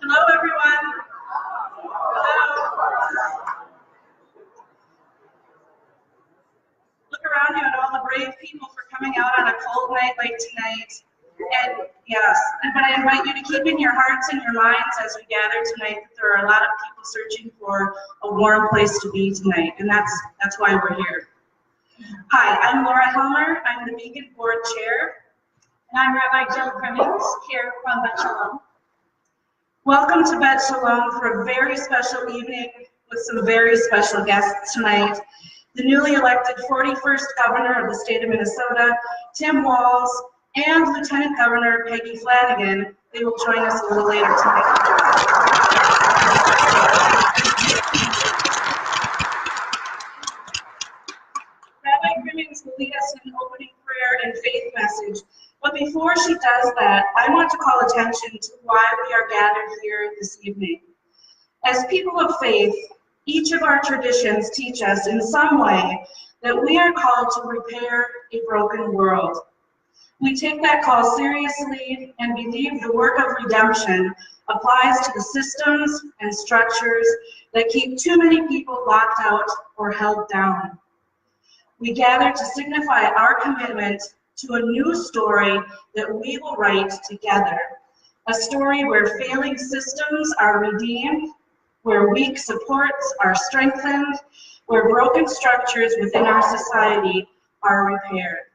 Hello, everyone. Hello. Look around you at all the brave people for coming out on a cold night like tonight. And yes, but I invite you to keep in your hearts and your minds as we gather tonight that there are a lot of people searching for a warm place to be tonight, and that's why we're here. Hi, I'm Laura Helmer. I'm the Beacon Board Chair. And I'm Rabbi Jill Crimmins, here from Bet Shalom. Welcome to Bet Shalom for a very special evening with some very special guests tonight. The newly elected 41st Governor of the state of Minnesota, Tim Walz, and Lieutenant Governor Peggy Flanagan. They will join us a little later tonight. Rabbi Crimmins will lead us in an opening prayer and faith message. But before she does that, I want to call attention to why we are gathered here this evening. As people of faith, each of our traditions teach us in some way that we are called to repair a broken world. We take that call seriously and believe the work of redemption applies to the systems and structures that keep too many people locked out or held down. We gather to signify our commitment to a new story that we will write together. A story where failing systems are redeemed, where weak supports are strengthened, where broken structures within our society are repaired.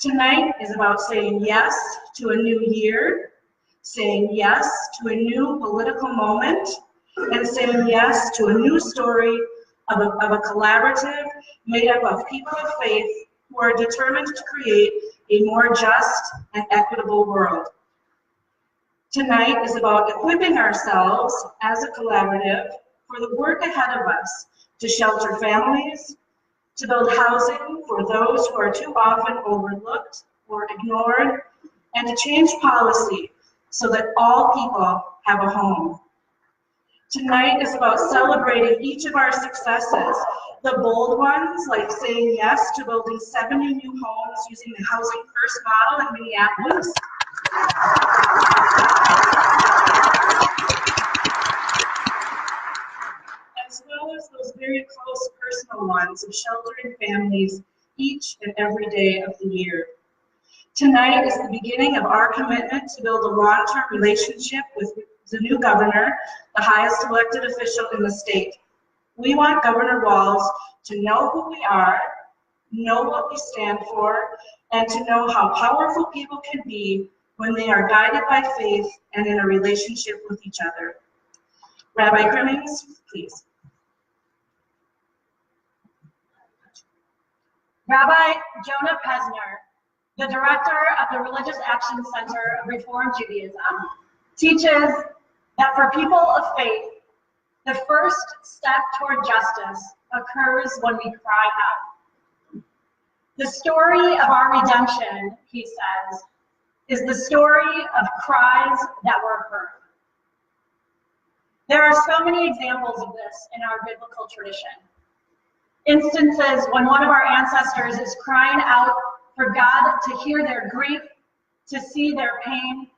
Tonight is about saying yes to a new year, saying yes to a new political moment, and saying yes to a new story of a collaborative made up of people of faith who are determined to create a more just and equitable world. Tonight is about equipping ourselves as a collaborative for the work ahead of us to shelter families, to build housing for those who are too often overlooked or ignored, and to change policy so that all people have a home. Tonight is about celebrating each of our successes, the bold ones like saying yes to building 70 new homes using the Housing First model in Minneapolis. As well as those very close personal ones of sheltering families each and every day of the year. Tonight is the beginning of our commitment to build a long-term relationship with the new governor, the highest elected official in the state. We want Governor Walz to know who we are, know what we stand for, and to know how powerful people can be when they are guided by faith and in a relationship with each other. Rabbi Crimmins, please. Rabbi Jonah Pesner, the director of the Religious Action Center of Reform Judaism, teaches that for people of faith, the first step toward justice occurs when we cry out. The story of our redemption, he says, is the story of cries that were heard. There are so many examples of this in our biblical tradition. Instances when one of our ancestors is crying out for God to hear their grief, to see their pain,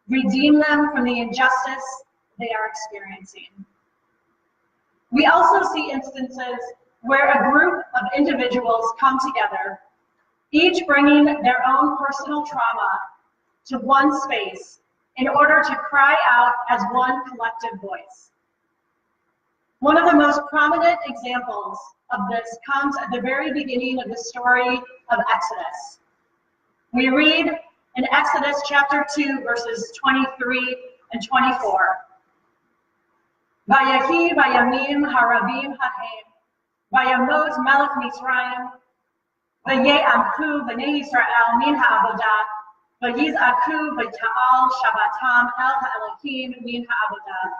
redeem them from the injustice they are experiencing. We also see instances where a group of individuals come together, each bringing their own personal trauma to one space in order to cry out as one collective voice. One of the most prominent examples of this comes at the very beginning of the story of Exodus. We read in Exodus chapter 2, verses 23 and 24. Vayahi vayamim harabim hahem, vayamot melech Mitzrayim, vaye'amku b'nei Yisrael min ha'avodah, vayiz'aku v'ta'al shabbatam el ha'elohim min ha'avodah.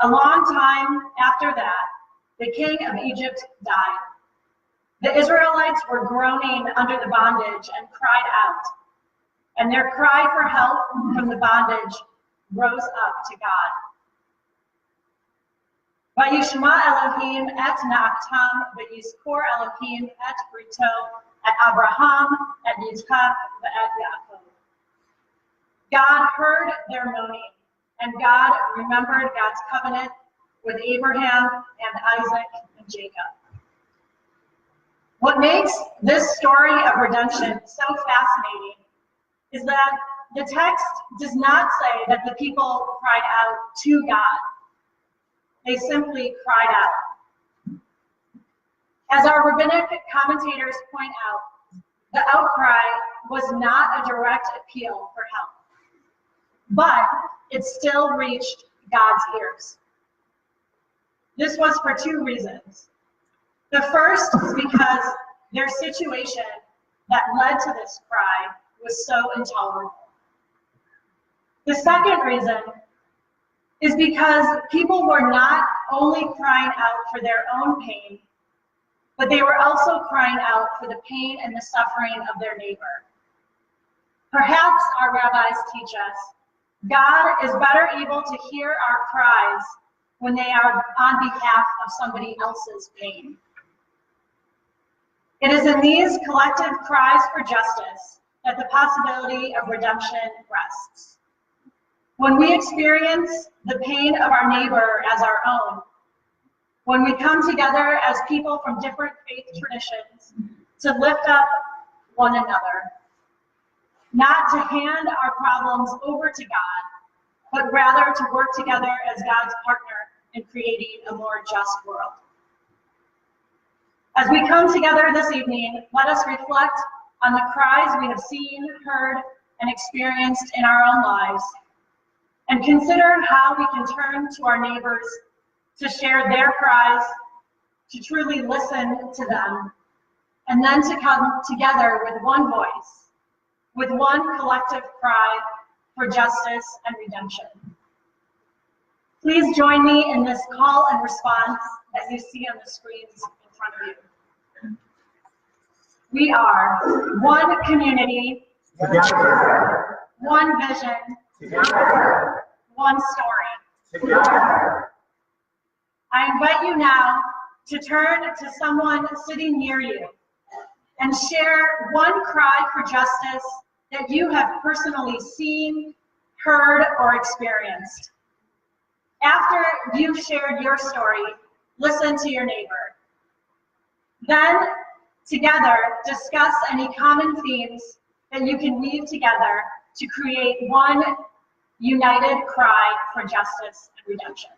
A long time after that, the king of Egypt died. The Israelites were groaning under the bondage and cried out, and their cry for help from the bondage rose up to God. Vayishma Elohim et na'atam, vayizkor Elohim et brito, et Abraham, et Yitzchak, et Yaakov. God heard their moaning, and God remembered God's covenant with Abraham and Isaac and Jacob. What makes this story of redemption so fascinating is that the text does not say that the people cried out to God. They simply cried out. As our rabbinic commentators point out, the outcry was not a direct appeal for help, but it still reached God's ears. This was for two reasons. The first is because their situation that led to this cry was so intolerable. The second reason is because people were not only crying out for their own pain, but they were also crying out for the pain and the suffering of their neighbor. Perhaps our rabbis teach us God is better able to hear our cries when they are on behalf of somebody else's pain. It is in these collective cries for justice that the possibility of redemption rests. When we experience the pain of our neighbor as our own, when we come together as people from different faith traditions to lift up one another, not to hand our problems over to God, but rather to work together as God's partner in creating a more just world. As we come together this evening, let us reflect on the cries we have seen, heard, and experienced in our own lives, and consider how we can turn to our neighbors to share their cries, to truly listen to them, and then to come together with one voice, with one collective cry for justice and redemption. Please join me in this call and response that you see on the screens in front of you. We are one community, together. One vision, together. One story. Together. I invite you now to turn to someone sitting near you and share one cry for justice that you have personally seen, heard, or experienced. After you've shared your story, listen to your neighbor. Then, together, discuss any common themes that you can weave together to create one united cry for justice and redemption.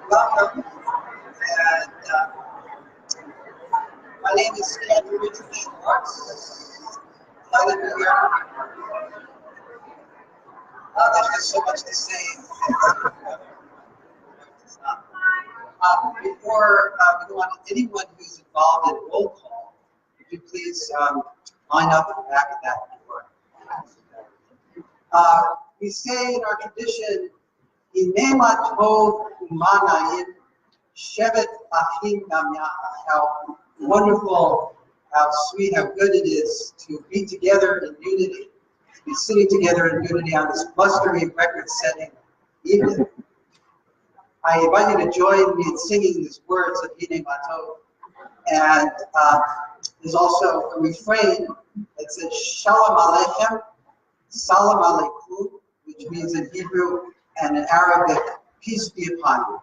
Welcome. And my name is Andrew Richard Schwartz. Glad to be here. There's just so much to say. Before we go on, anyone who's involved in roll call, would you please line up at the back of that door? We say in our tradition, Inema tov umanayim shevet achim gamyach. How wonderful, how sweet, how good it is to be together in unity, to be sitting together in unity on this blustery record-setting evening. I invite you to join me in singing these words of Hine Matov. And there's also a refrain that says Shalom Aleichem, Salam Aleikum, which means in Hebrew and in Arabic, peace be upon you.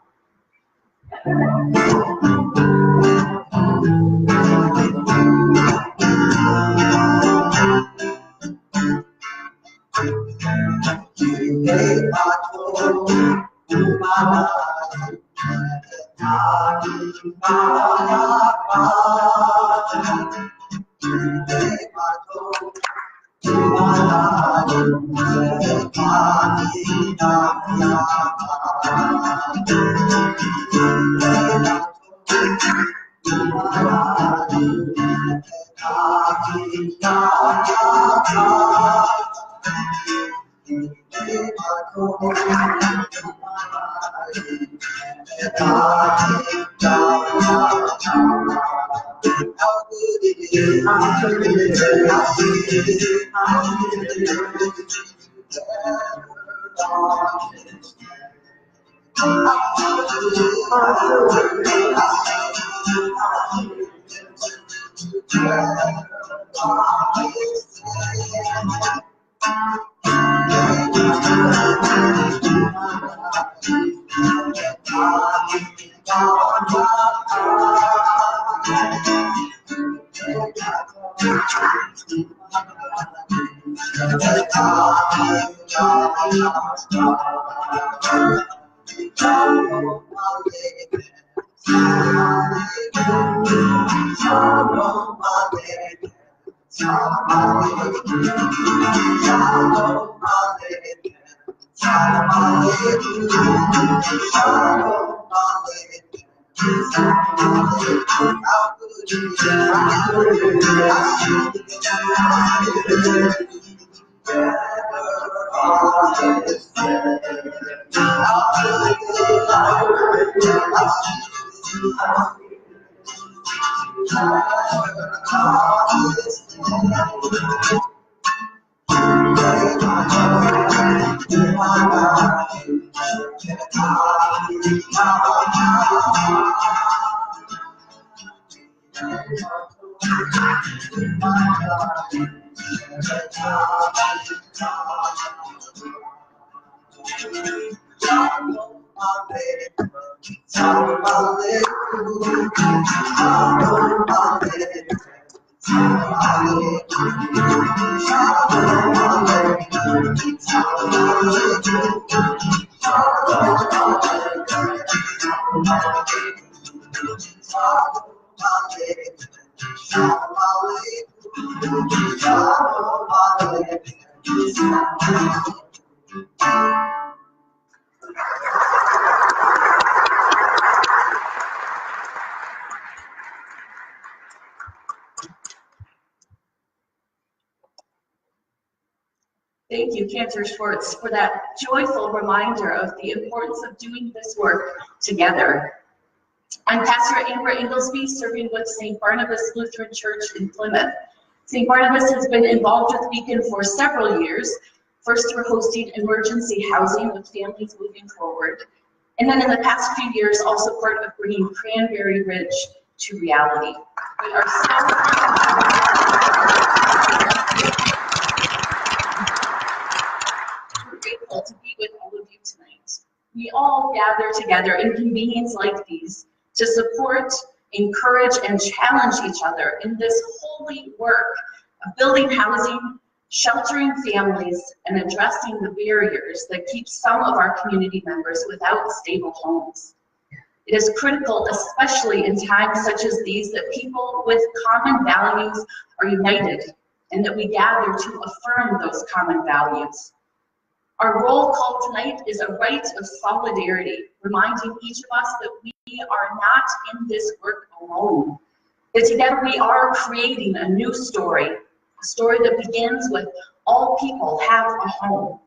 Thank you, Cantor Schwartz, for that joyful reminder of the importance of doing this work together. I'm Pastor Amber Inglesby, serving with St. Barnabas Lutheran Church in Plymouth. St. Barnabas has been involved with Beacon for several years, first through hosting emergency housing with families moving forward, and then in the past few years, also part of bringing Cranberry Ridge to reality. We are so grateful to be with all of you tonight. We all gather together in convenings like these to support, encourage, and challenge each other in this holy work of building housing, sheltering families, and addressing the barriers that keep some of our community members without stable homes. It is critical, especially in times such as these, that people with common values are united and that we gather to affirm those common values. Our roll call tonight is a rite of solidarity, reminding each of us that we are not in this work alone. That together we are creating a new story, a story that begins with all people have a home.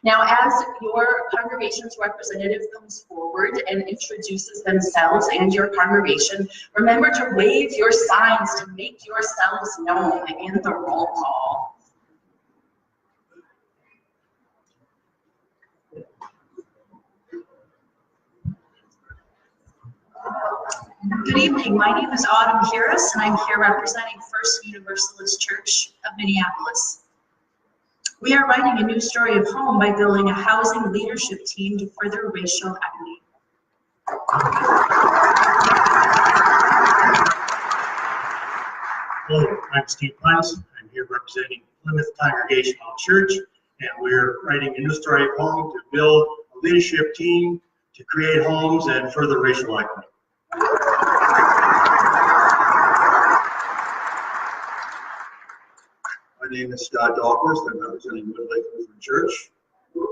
Now, as your congregation's representative comes forward and introduces themselves and your congregation, remember to wave your signs to make yourselves known in the roll call. Good evening. My name is Autumn Harris, and I'm here representing First Universalist Church of Minneapolis. We are writing a new story of home by building a housing leadership team to further racial equity. Hello, I'm Steve Pines. I'm here representing Plymouth Congregation Church, and we're writing a new story of home to build a leadership team to create homes and further racial equity. My name is Scott Dahlquist. I'm representing Woodlake Lutheran Church.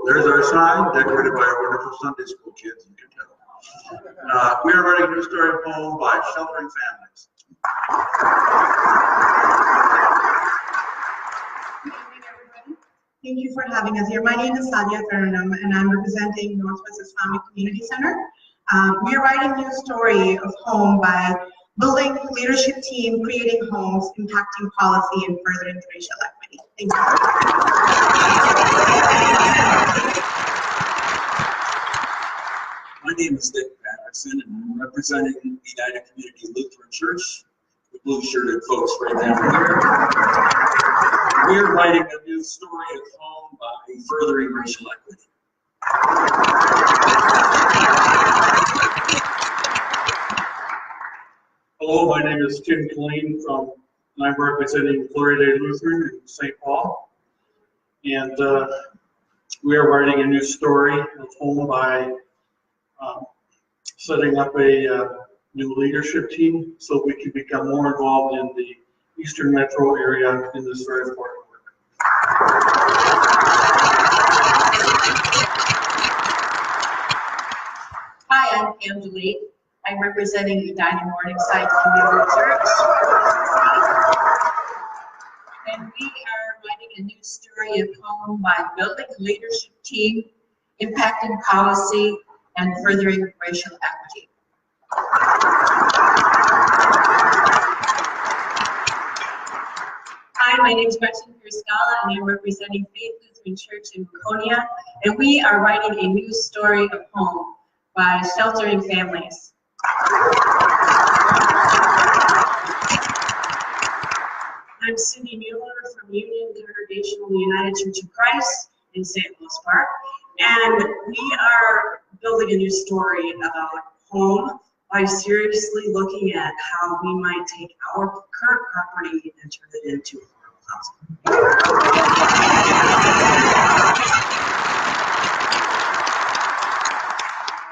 There's our sign, decorated by our wonderful Sunday school kids, you can tell. We are writing a new story of home by sheltering families. Good evening, everybody. Thank you for having us here. My name is Sadia Faranam, and I'm representing Northwest Islamic Community Center. We are writing a new story of home by building leadership team, creating homes, impacting policy, and furthering racial equity. Thank you. My name is Dick Patterson, and I'm representing United Community Lutheran Church, the blue-shirted folks right down here. We are writing a new story of home by furthering racial equity. Hello, my name is Tim Killeen and I'm representing Florida Lutheran in St. Paul. And we are writing a new story of home by setting up a new leadership team so we can become more involved in the Eastern Metro area in this very important work. Hi, I'm Pam DeLee. I'm representing Edina Morningside Community Church. And we are writing a new story of home by building a leadership team, impacting policy, and furthering racial equity. Hi, my name is Gretchen Pierscala, and I'm representing Faith Lutheran Church in Waconia, and we are writing a new story of home by sheltering families. I'm Cindy Mueller from Union Congregation United Church of Christ in St. Louis Park, and we are building a new story about home by seriously looking at how we might take our current property and turn it into housing.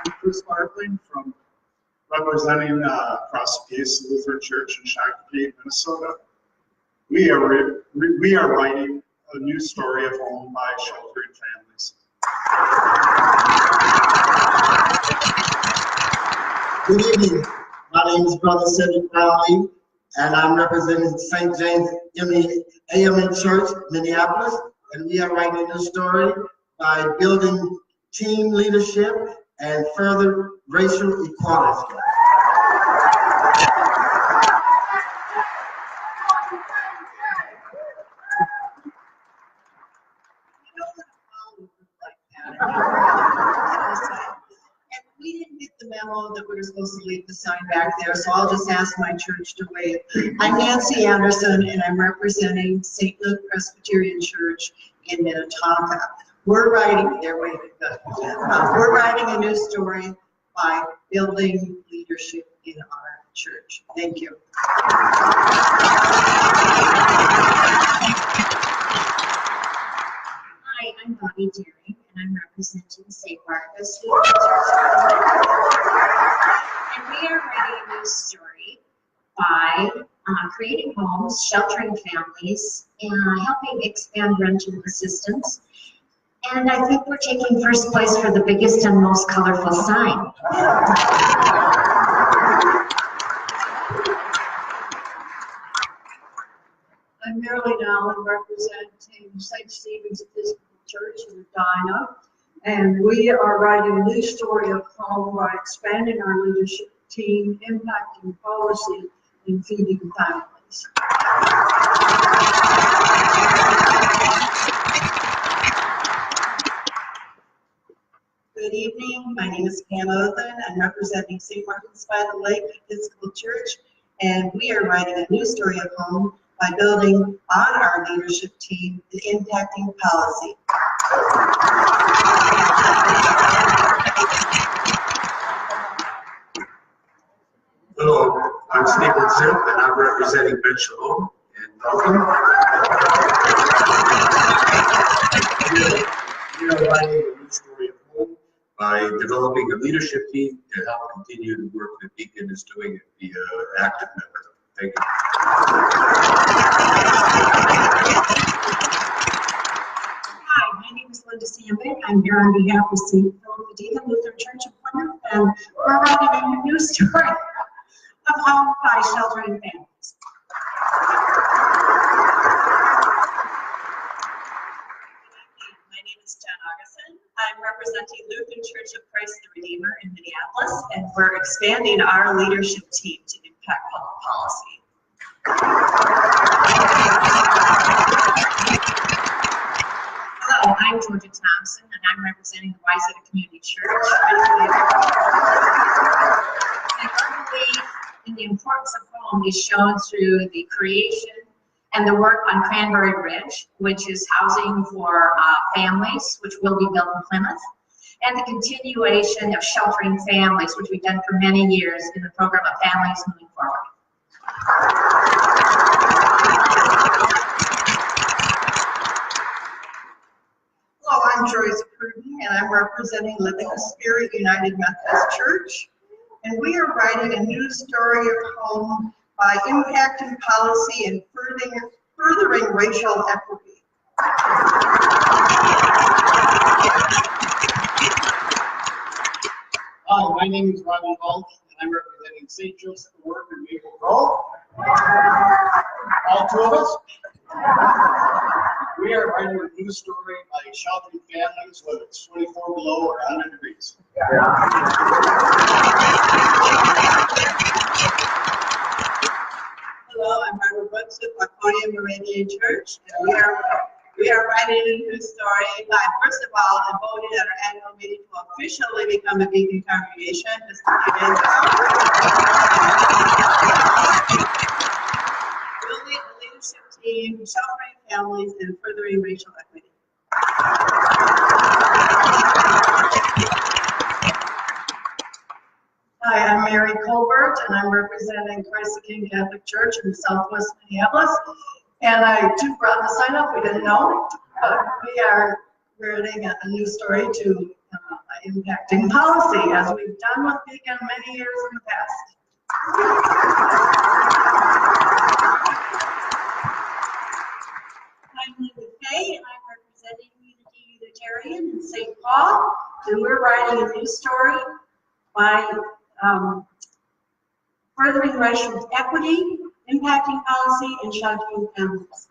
I'm Chris Barkley from representing Cross Peace Lutheran Church in Shakopee, Minnesota. We are writing a new story of home by sheltering families. Good evening. My name is Brother Cedric Brownlee, and I'm representing St. James AME Church, Minneapolis, and we are writing a story by building team leadership and further racial equality. We didn't get the memo that we were supposed to leave the sign back there, so I'll just ask my church to wait. I'm Nancy Anderson, and I'm representing St. Luke Presbyterian Church in Minnetonka. We're writing a new story by building leadership in our church. Thank you. Hi, I'm Bonnie Deering, and I'm representing St. Barnabas Lutheran Church. And we are writing a new story by creating homes, sheltering families, and helping expand rental assistance. And I think we're taking first place for the biggest and most colorful sign. I'm Marilyn Allen, representing St. Stephen's Episcopal Church in Edina, and we are writing a new story of home by expanding our leadership team, impacting policy, and feeding families. Good evening. My name is Pam Othen. I'm representing St. Martin's by the Lake Episcopal Church, and we are writing a new story of home by building on our leadership team and impacting policy. Hello, I'm Stephen Zip, and I'm representing Ben Shalom and welcome. We are writing a new story of home by developing a leadership team to help continue the work that Deacon is doing and be an active member. Thank you. Hi, my name is Linda Sandbeck. I'm here on behalf of St. Philip the Deacon Lutheran Church of Plymouth, and we're writing a new story of home by sheltering families. My name is Jen Augustin. I'm representing Lutheran Church of Christ the Redeemer in Minneapolis, and we're expanding our leadership team to impact public policy. Hello, I'm Georgia Thompson, and I'm representing the Wayzata Community Church. And our belief in the importance of home is shown through the creation and the work on Cranberry Ridge, which is housing for families, which will be built in Plymouth, and the continuation of sheltering families, which we've done for many years in the program of Families Moving Forward. Hello, I'm Joyce Pruden, and I'm representing Living Spirit United Methodist Church. And we are writing a new story of home by impacting policy and furthering racial equity. Hi, my name is Ronnie Walz, and I'm representing St. Joseph the Word in Maple Grove. All two of us. We are writing a new story by sheltering families, whether it's 24 below or 100 degrees. Hello, I'm Barbara Brooks with Laconia Moravian Church, and we are writing a new story by, first of all, I voted at our annual meeting to officially become a Beacon congregation just a few days ago. Building a leadership team, sheltering families, and furthering racial equity. Hi, I'm Mary Colbert, and I'm representing Christ the King Catholic Church in Southwest Minneapolis. And I too proud to sign up, we didn't know, but we are writing a new story to impacting policy, as we've done with Beacon many years in the past. I'm Linda Fay, and I'm representing Unity Unitarian in St. Paul, and we're writing a new story by furthering racial equity, impacting policy, and sheltering families.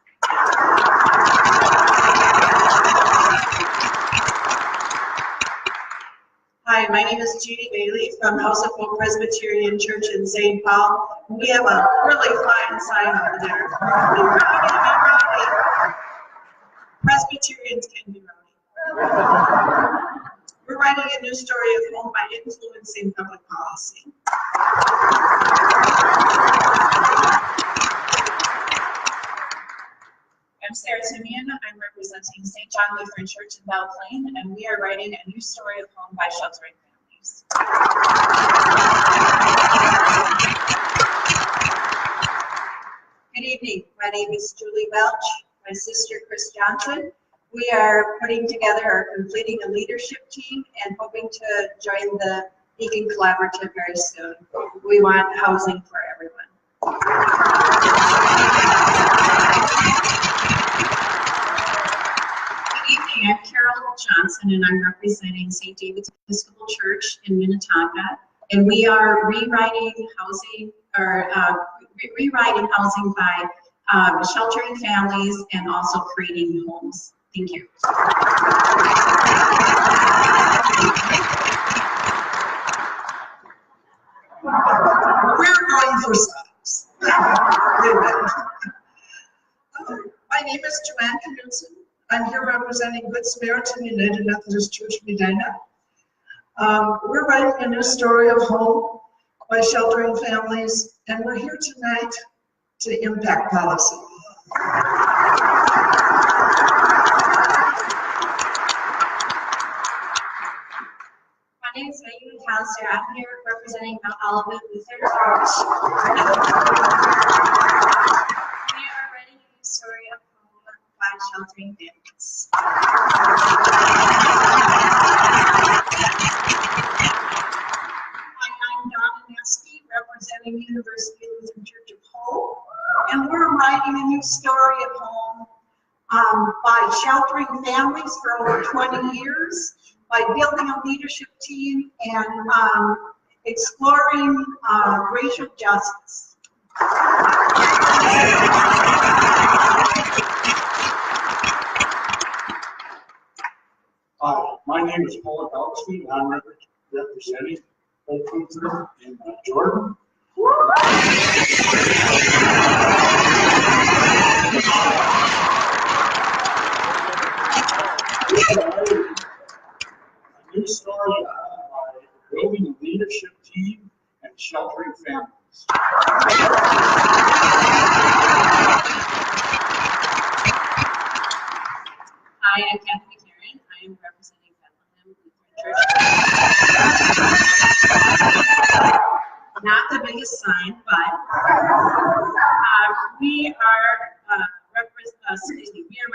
Hi, my name is Judy Bailey from House of Hope Presbyterian Church in St. Paul. We have a really fine sign over there. We're probably going to be rowdy. Presbyterians can be rowdy. We're writing a new story of home by influencing public policy. I'm Sarah Simeon. I'm representing St. John Lutheran Church in Belle Plaine, and we are writing a new story of home by sheltering families. Good evening. My name is Julie Welch. My sister, Chris Johnson. We are putting together or completing a leadership team and hoping to join the Beacon Collaborative very soon. We want housing for everyone. Good evening. I'm Carol Johnson, and I'm representing St. David's Episcopal Church in Minnetonka. And we are rewriting housing, or rewriting housing by sheltering families and also creating homes. Thank you. We're going for size. My name is Joanne Knudsen. I'm here representing Good Samaritan United Methodist Church, Medina. We're writing a new story of home by sheltering families, and we're here tonight to impact policy. My name is Megan McAllister. I'm here representing Mount Olivet Lutheran Church. We are writing a new story of home by sheltering families. I'm Donna Nesky, representing University Lutheran Church of Hope, and we're writing a new story of home by sheltering families for over 20 years, by building a leadership team and exploring racial justice. Hi, my name is Paul Galsky, and I'm representing Hope Lutheran in Jordan. A new story by building a leadership team and sheltering families. Hi, I'm Kathy McCarran. I am representing Flanagan Lutheran Church. Not the biggest sign, but we are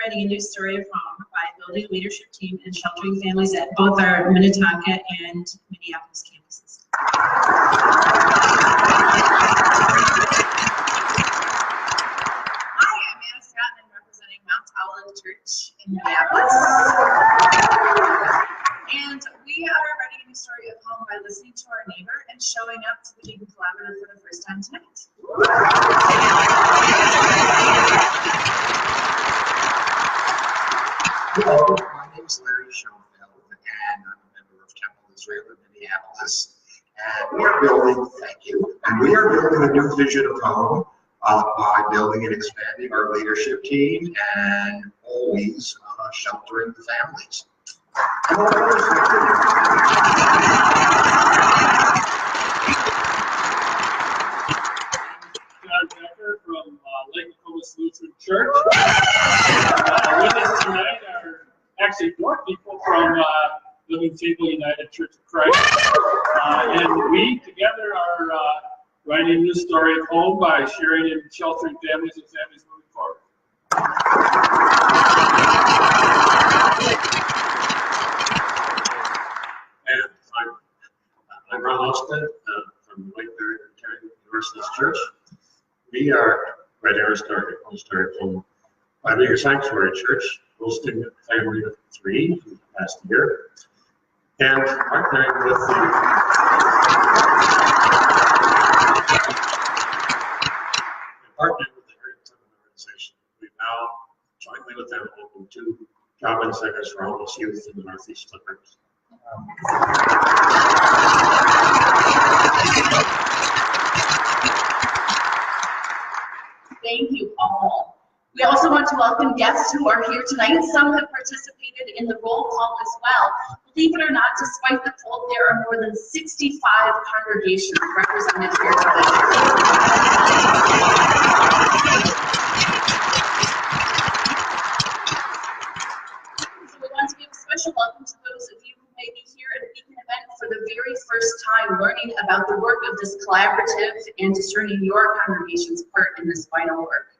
writing a new story of home by building a leadership team and sheltering families at both our Minnetonka and Minneapolis campuses. Hi, I'm Anna Scott, and I'm representing Mount Olivet Church in Minneapolis. And we are writing a new story of home by listening to our neighbor and showing up to the Beacon Collaborative for the first time tonight. Hello, my name is Larry Schoenfeld, and I'm a member of Temple Israel in Minneapolis. And we are building, thank you, and we are building a new vision of home by building and expanding our leadership team and always sheltering the families. John Becker from Lake Nicomas Lutheran Church. With us tonight are actually 4 people from Living Table United Church of Christ. And we together are writing a new story of home by sharing and sheltering families and families moving forward. And I'm Ron Austin from Lake Universal Church. We are writing our story of home by being a sanctuary church, hosting a family of 3 for the past year, and partnering with the Heritage Organization. We've now jointly with them opened 2 drop-in centers for homeless youth in the Northeast Clippers. Thank you all. We also want to welcome guests who are here tonight. Some have participated in the roll call as well. Believe it or not, despite the cold, there are more than 65 congregations represented here tonight. So we want to give a special welcome to those of you who may be here at a Beacon event for the very first time, learning about the work of this collaborative and discerning your congregation's part in this vital work.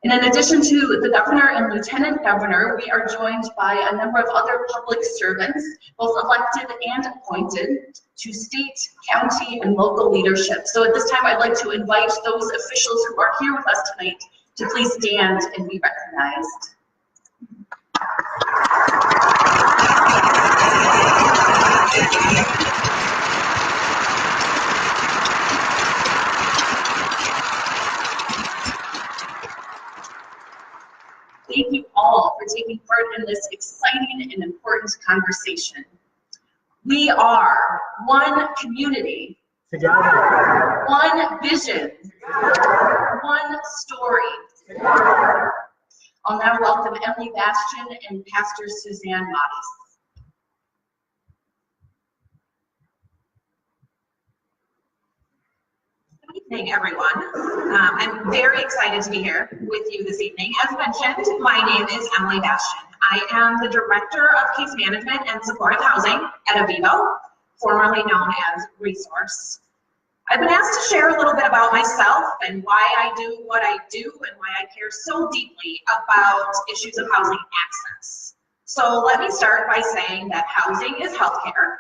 And in addition to the governor and lieutenant governor, we are joined by a number of other public servants, both elected and appointed, to state, county, and local leadership. So at this time, I'd like to invite those officials who are here with us tonight to please stand and be recognized. Thank you all for taking part in this exciting and important conversation. We are one community, together, one vision, one story. I'll now welcome Emily Bastian and Pastor Suzanne Modis. evening, everyone. I'm very excited to be here with you this evening. As mentioned, my name is Emily Bastian. I am the Director of Case Management and Supportive Housing at Avivo, formerly known as Resource. I've been asked to share a little bit about myself and why I do what I do and why I care so deeply about issues of housing access. So let me start by saying that housing is healthcare,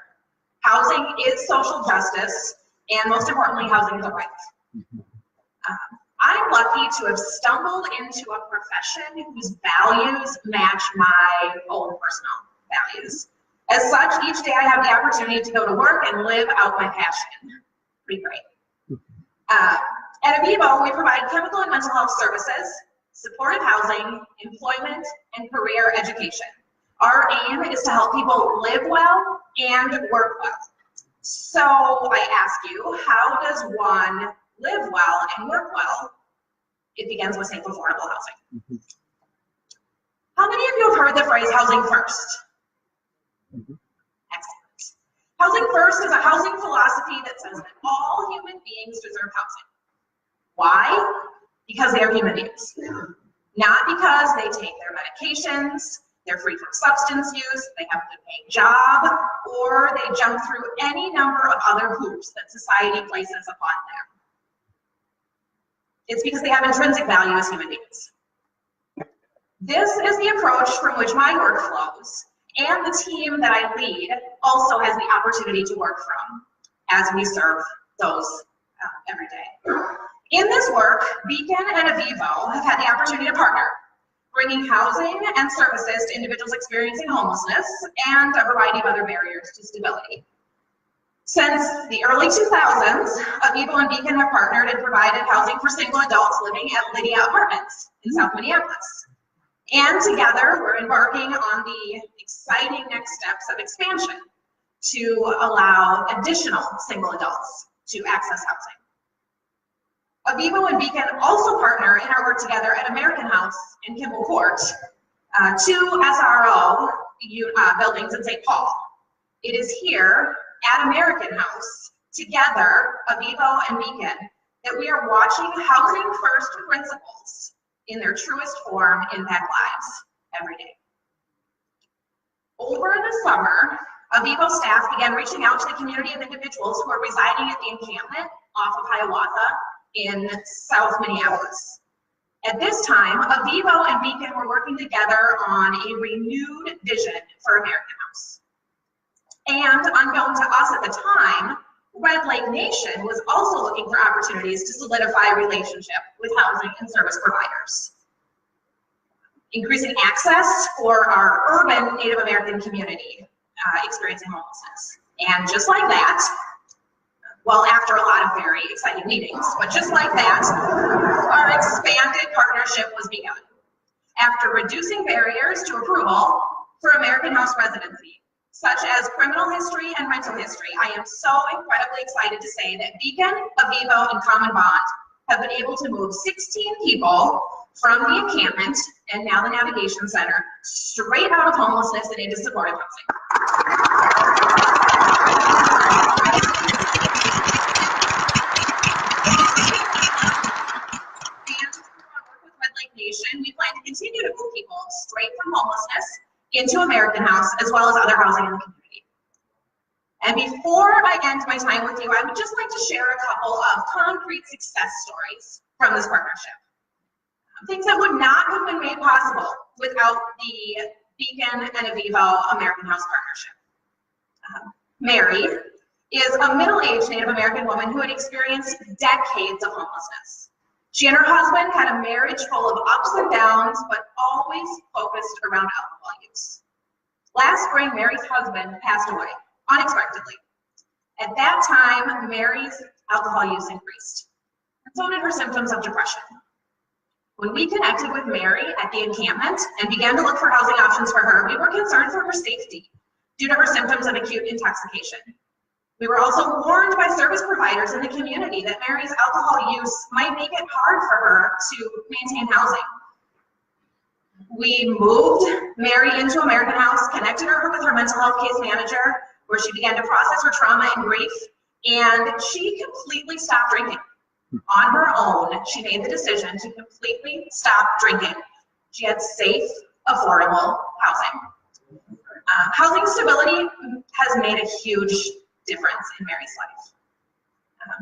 housing is social justice, and most importantly, housing is a right. I'm lucky to have stumbled into a profession whose values match my own personal values. As such, each day I have the opportunity to go to work and live out my passion. Pretty great. At Avivo, we provide chemical and mental health services, supportive housing, employment, and career education. Our aim is to help people live well and work well. So I ask you, how does one live well and work well? It begins with safe, affordable housing. How many of you have heard the phrase housing first? Excellent. Housing first is a housing philosophy that says that all human beings deserve housing. Why? Because they are human beings. Not because they take their medications, they're free from substance use, they have a good paying job, or they jump through any number of other hoops that society places upon them. It's because they have intrinsic value as human beings. This is the approach from which my work flows, and the team that I lead also has the opportunity to work from as we serve those every day. In this work, Beacon and Avivo have had the opportunity to partner, bringing housing and services to individuals experiencing homelessness and a variety of other barriers to stability. Since the early 2000s, Avivo and Beacon have partnered and provided housing for single adults living at Lydia Apartments in South Minneapolis. And together, we're embarking on the exciting next steps of expansion to allow additional single adults to access housing. Avivo and Beacon also partner in our work together at American House in Kimball Court, two SRO buildings in St. Paul. It is here at American House, together, Avivo and Beacon, that we are watching housing first principles in their truest form impact lives every day. Over the summer, Avivo staff began reaching out to the community of individuals who are residing at the encampment off of Hiawatha in South Minneapolis. At this time, Avivo and Beacon were working together on a renewed vision for American House. And unknown to us at the time, Red Lake Nation was also looking for opportunities to solidify a relationship with housing and service providers. Increasing access for our urban Native American community experiencing homelessness. And just like that, well, after a lot of very exciting meetings, but just like that, our expanded partnership was begun. After reducing barriers to approval for American House residency, such as criminal history and rental history, I am so incredibly excited to say that Beacon, Avivo, and Common Bond have been able to move 16 people from the encampment and now the Navigation Center straight out of homelessness and into supportive housing. Nation, we plan to continue to move people straight from homelessness into American House, as well as other housing in the community. And before I end my time with you, I would just like to share a couple of concrete success stories from this partnership. Things that would not have been made possible without the Beacon and Avivo American House partnership. Mary is a middle-aged Native American woman who had experienced decades of homelessness. She and her husband had a marriage full of ups and downs, but always focused around alcohol use. Last spring, Mary's husband passed away, unexpectedly. At that time, Mary's alcohol use increased, and so did her symptoms of depression. When we connected with Mary at the encampment and began to look for housing options for her, we were concerned for her safety due to her symptoms of acute intoxication. We were also warned by service providers in the community that Mary's alcohol use might make it hard for her to maintain housing. We moved Mary into American House, connected her with her mental health case manager, where she began to process her trauma and grief, and she completely stopped drinking. On her own, she made the decision to completely stop drinking. She had safe, affordable housing. Housing stability has made a huge difference in Mary's life.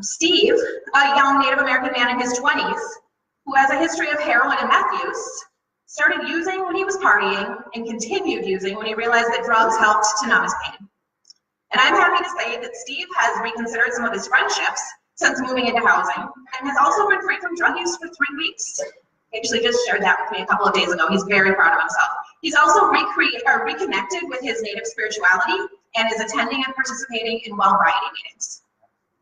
Steve, a young Native American man in his 20s, who has a history of heroin and meth use, started using when he was partying and continued using when he realized that drugs helped to numb his pain. And I'm happy to say that Steve has reconsidered some of his friendships since moving into housing and has also been free from drug use for 3 weeks. He actually just shared that with me a couple of days ago. He's very proud of himself. He's also reconnected with his Native spirituality and is attending and participating in well-variety meetings.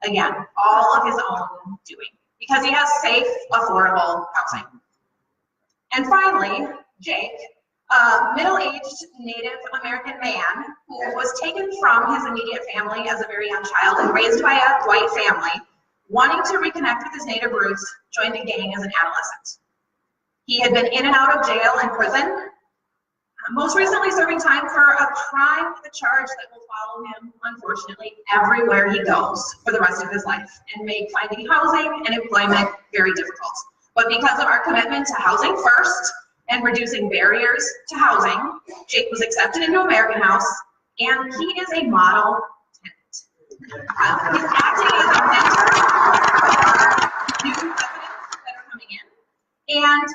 Again, all of his own doing, because he has safe, affordable housing. And finally, Jake, a middle-aged Native American man who was taken from his immediate family as a very young child and raised by a white family, wanting to reconnect with his Native roots, joined a gang as an adolescent. He had been in and out of jail and prison, most recently serving time for a crime with a charge that will follow him, unfortunately, everywhere he goes for the rest of his life and make finding housing and employment very difficult. But because of our commitment to housing first and reducing barriers to housing, Jake was accepted into American House, and he is a model tenant. He's acting as a mentor for new residents that are coming in, and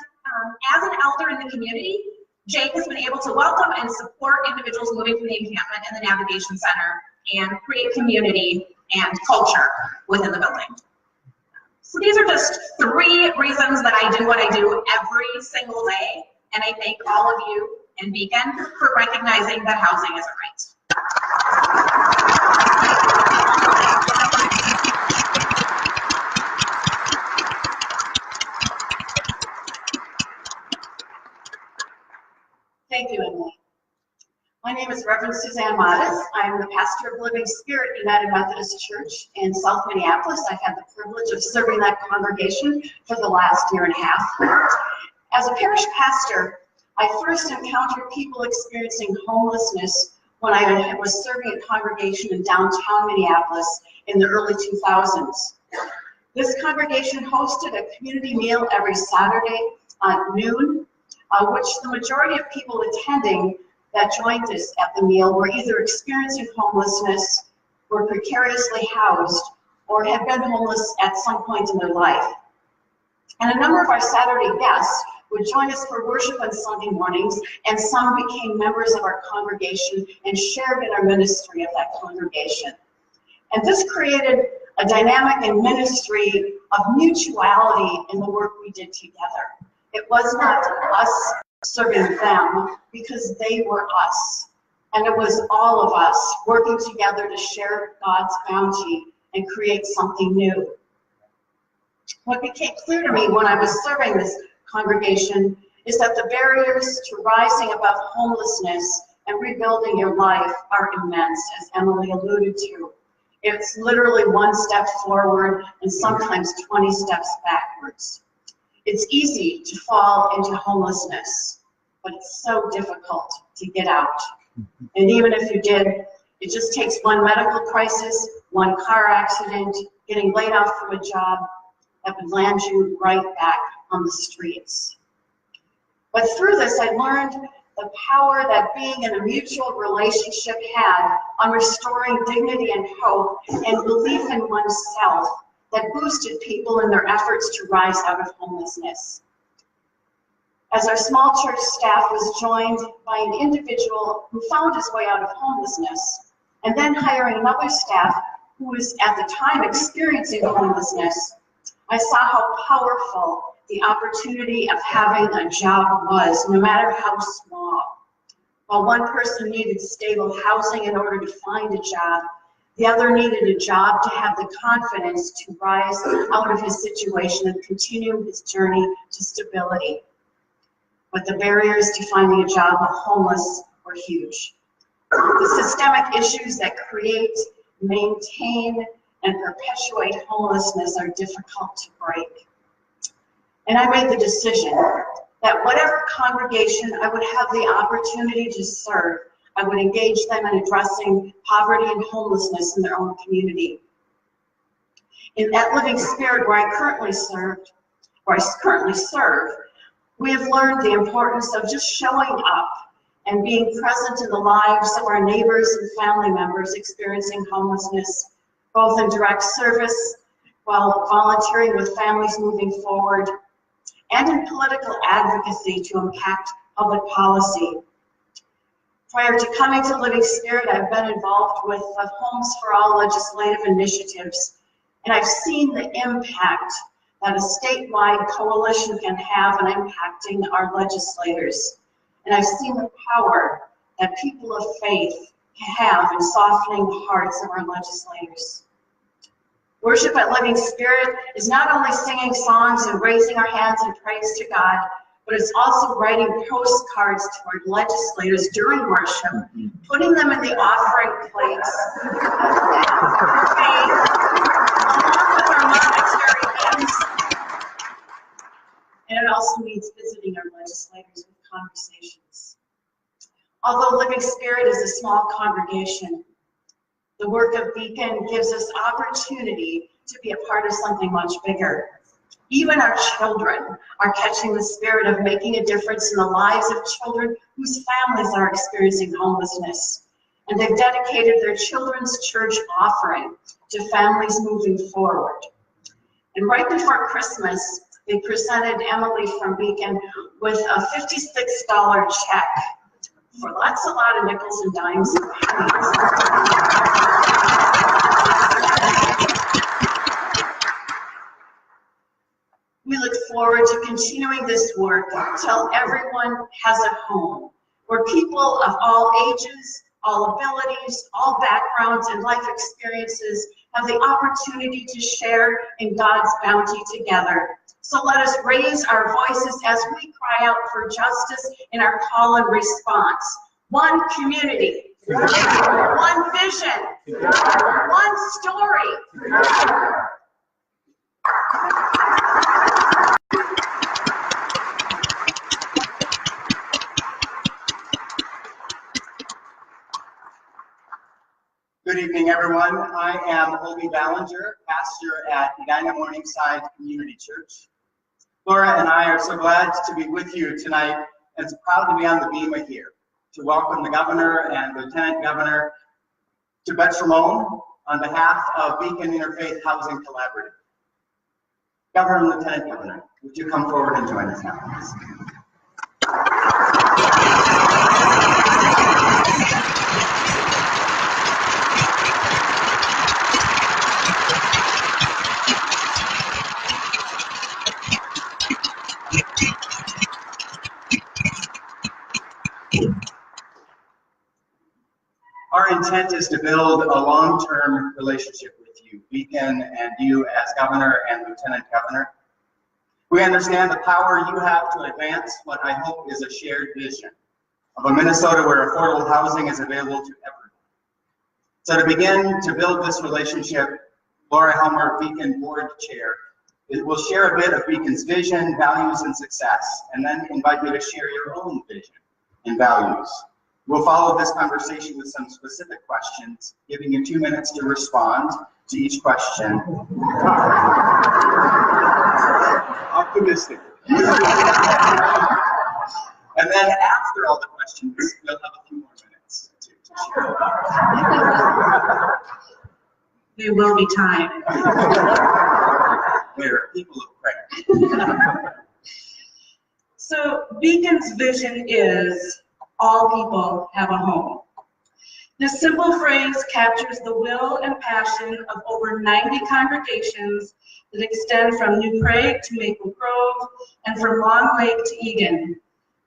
as an elder in the community, Jake has been able to welcome and support individuals moving from the encampment and the navigation center and create community and culture within the building. So these are just 3 reasons that I do what I do every single day, and I thank all of you and Beacon for recognizing that housing is a right. Thank you, Emily. My name is Reverend Suzanne Modis. I'm the pastor of Living Spirit United Methodist Church in South Minneapolis. I've had the privilege of serving that congregation for the last 1.5 years. As a parish pastor, I first encountered people experiencing homelessness when I was serving a congregation in downtown Minneapolis in the early 2000s. This congregation hosted a community meal every Saturday at noon, which the majority of people attending that joined us at the meal were either experiencing homelessness, were precariously housed, or had been homeless at some point in their life. And a number of our Saturday guests would join us for worship on Sunday mornings, and some became members of our congregation and shared in our ministry of that congregation. And this created a dynamic and ministry of mutuality in the work we did together. It was not us serving them, because they were us. And it was all of us working together to share God's bounty and create something new. What became clear to me when I was serving this congregation is that the barriers to rising above homelessness and rebuilding your life are immense, as Emily alluded to. It's literally 1 step forward and sometimes 20 steps backwards. It's easy to fall into homelessness, but it's so difficult to get out. And even if you did, it just takes 1 medical crisis, 1 car accident, getting laid off from a job that would land you right back on the streets. But through this, I learned the power that being in a mutual relationship had on restoring dignity and hope and belief in oneself that boosted people in their efforts to rise out of homelessness. As our small church staff was joined by an individual who found his way out of homelessness, and then hiring another staff who was at the time experiencing homelessness, I saw how powerful the opportunity of having a job was, no matter how small. While one person needed stable housing in order to find a job, the other needed a job to have the confidence to rise out of his situation and continue his journey to stability. But the barriers to finding a job while homeless were huge. The systemic issues that create, maintain, and perpetuate homelessness are difficult to break. And I made the decision that whatever congregation I would have the opportunity to serve, I would engage them in addressing poverty and homelessness in their own community. At Living Spirit, where I currently serve, we have learned the importance of just showing up and being present in the lives of our neighbors and family members experiencing homelessness, both in direct service, while volunteering with families moving forward, and in political advocacy to impact public policy. Prior to coming to Living Spirit, I've been involved with the Homes for All legislative initiatives, and I've seen the impact that a statewide coalition can have in impacting our legislators. And I've seen the power that people of faith have in softening the hearts of our legislators. Worship at Living Spirit is not only singing songs and raising our hands in praise to God, but it's also writing postcards to our legislators during worship, putting them in the offering plates, along with our monetary gifts. And it also means visiting our legislators with conversations. Although Living Spirit is a small congregation, the work of Beacon gives us opportunity to be a part of something much bigger. Even our children are catching the spirit of making a difference in the lives of children whose families are experiencing homelessness. And they've dedicated their children's church offering to families moving forward. And right before Christmas, they presented Emily from Beacon with a $56 check for lots a lot of nickels and dimes and pennies. We look forward to continuing this work until everyone has a home, where people of all ages, all abilities, all backgrounds, and life experiences have the opportunity to share in God's bounty together. So let us raise our voices as we cry out for justice in our call and response. One community, one vision, one story. Good evening, everyone. I am Obi Ballinger, pastor at Edina Morningside Community Church. Laura and I are so glad to be with you tonight, and proud to be on the bema here to welcome the governor and lieutenant governor to Bet Shalom on behalf of Beacon Interfaith Housing Collaborative. Governor and Lieutenant Governor, would you come forward and join us now, please? Our intent is to build a long-term relationship with you, Beacon, and you as governor and lieutenant governor. We understand the power you have to advance what I hope is a shared vision of a Minnesota where affordable housing is available to everyone. So to begin to build this relationship, Laura Helmer, Beacon Board Chair, will share a bit of Beacon's vision, values, and success, and then invite you to share your own vision and values. We'll follow this conversation with some specific questions, giving you 2 minutes to respond to each question. Optimistic. And then after all the questions, we'll have a few more minutes to share. There will be time. We're people of prayer. So Beacon's vision is all people have a home. This simple phrase captures the will and passion of over 90 congregations that extend from New Prague to Maple Grove and from Long Lake to Egan.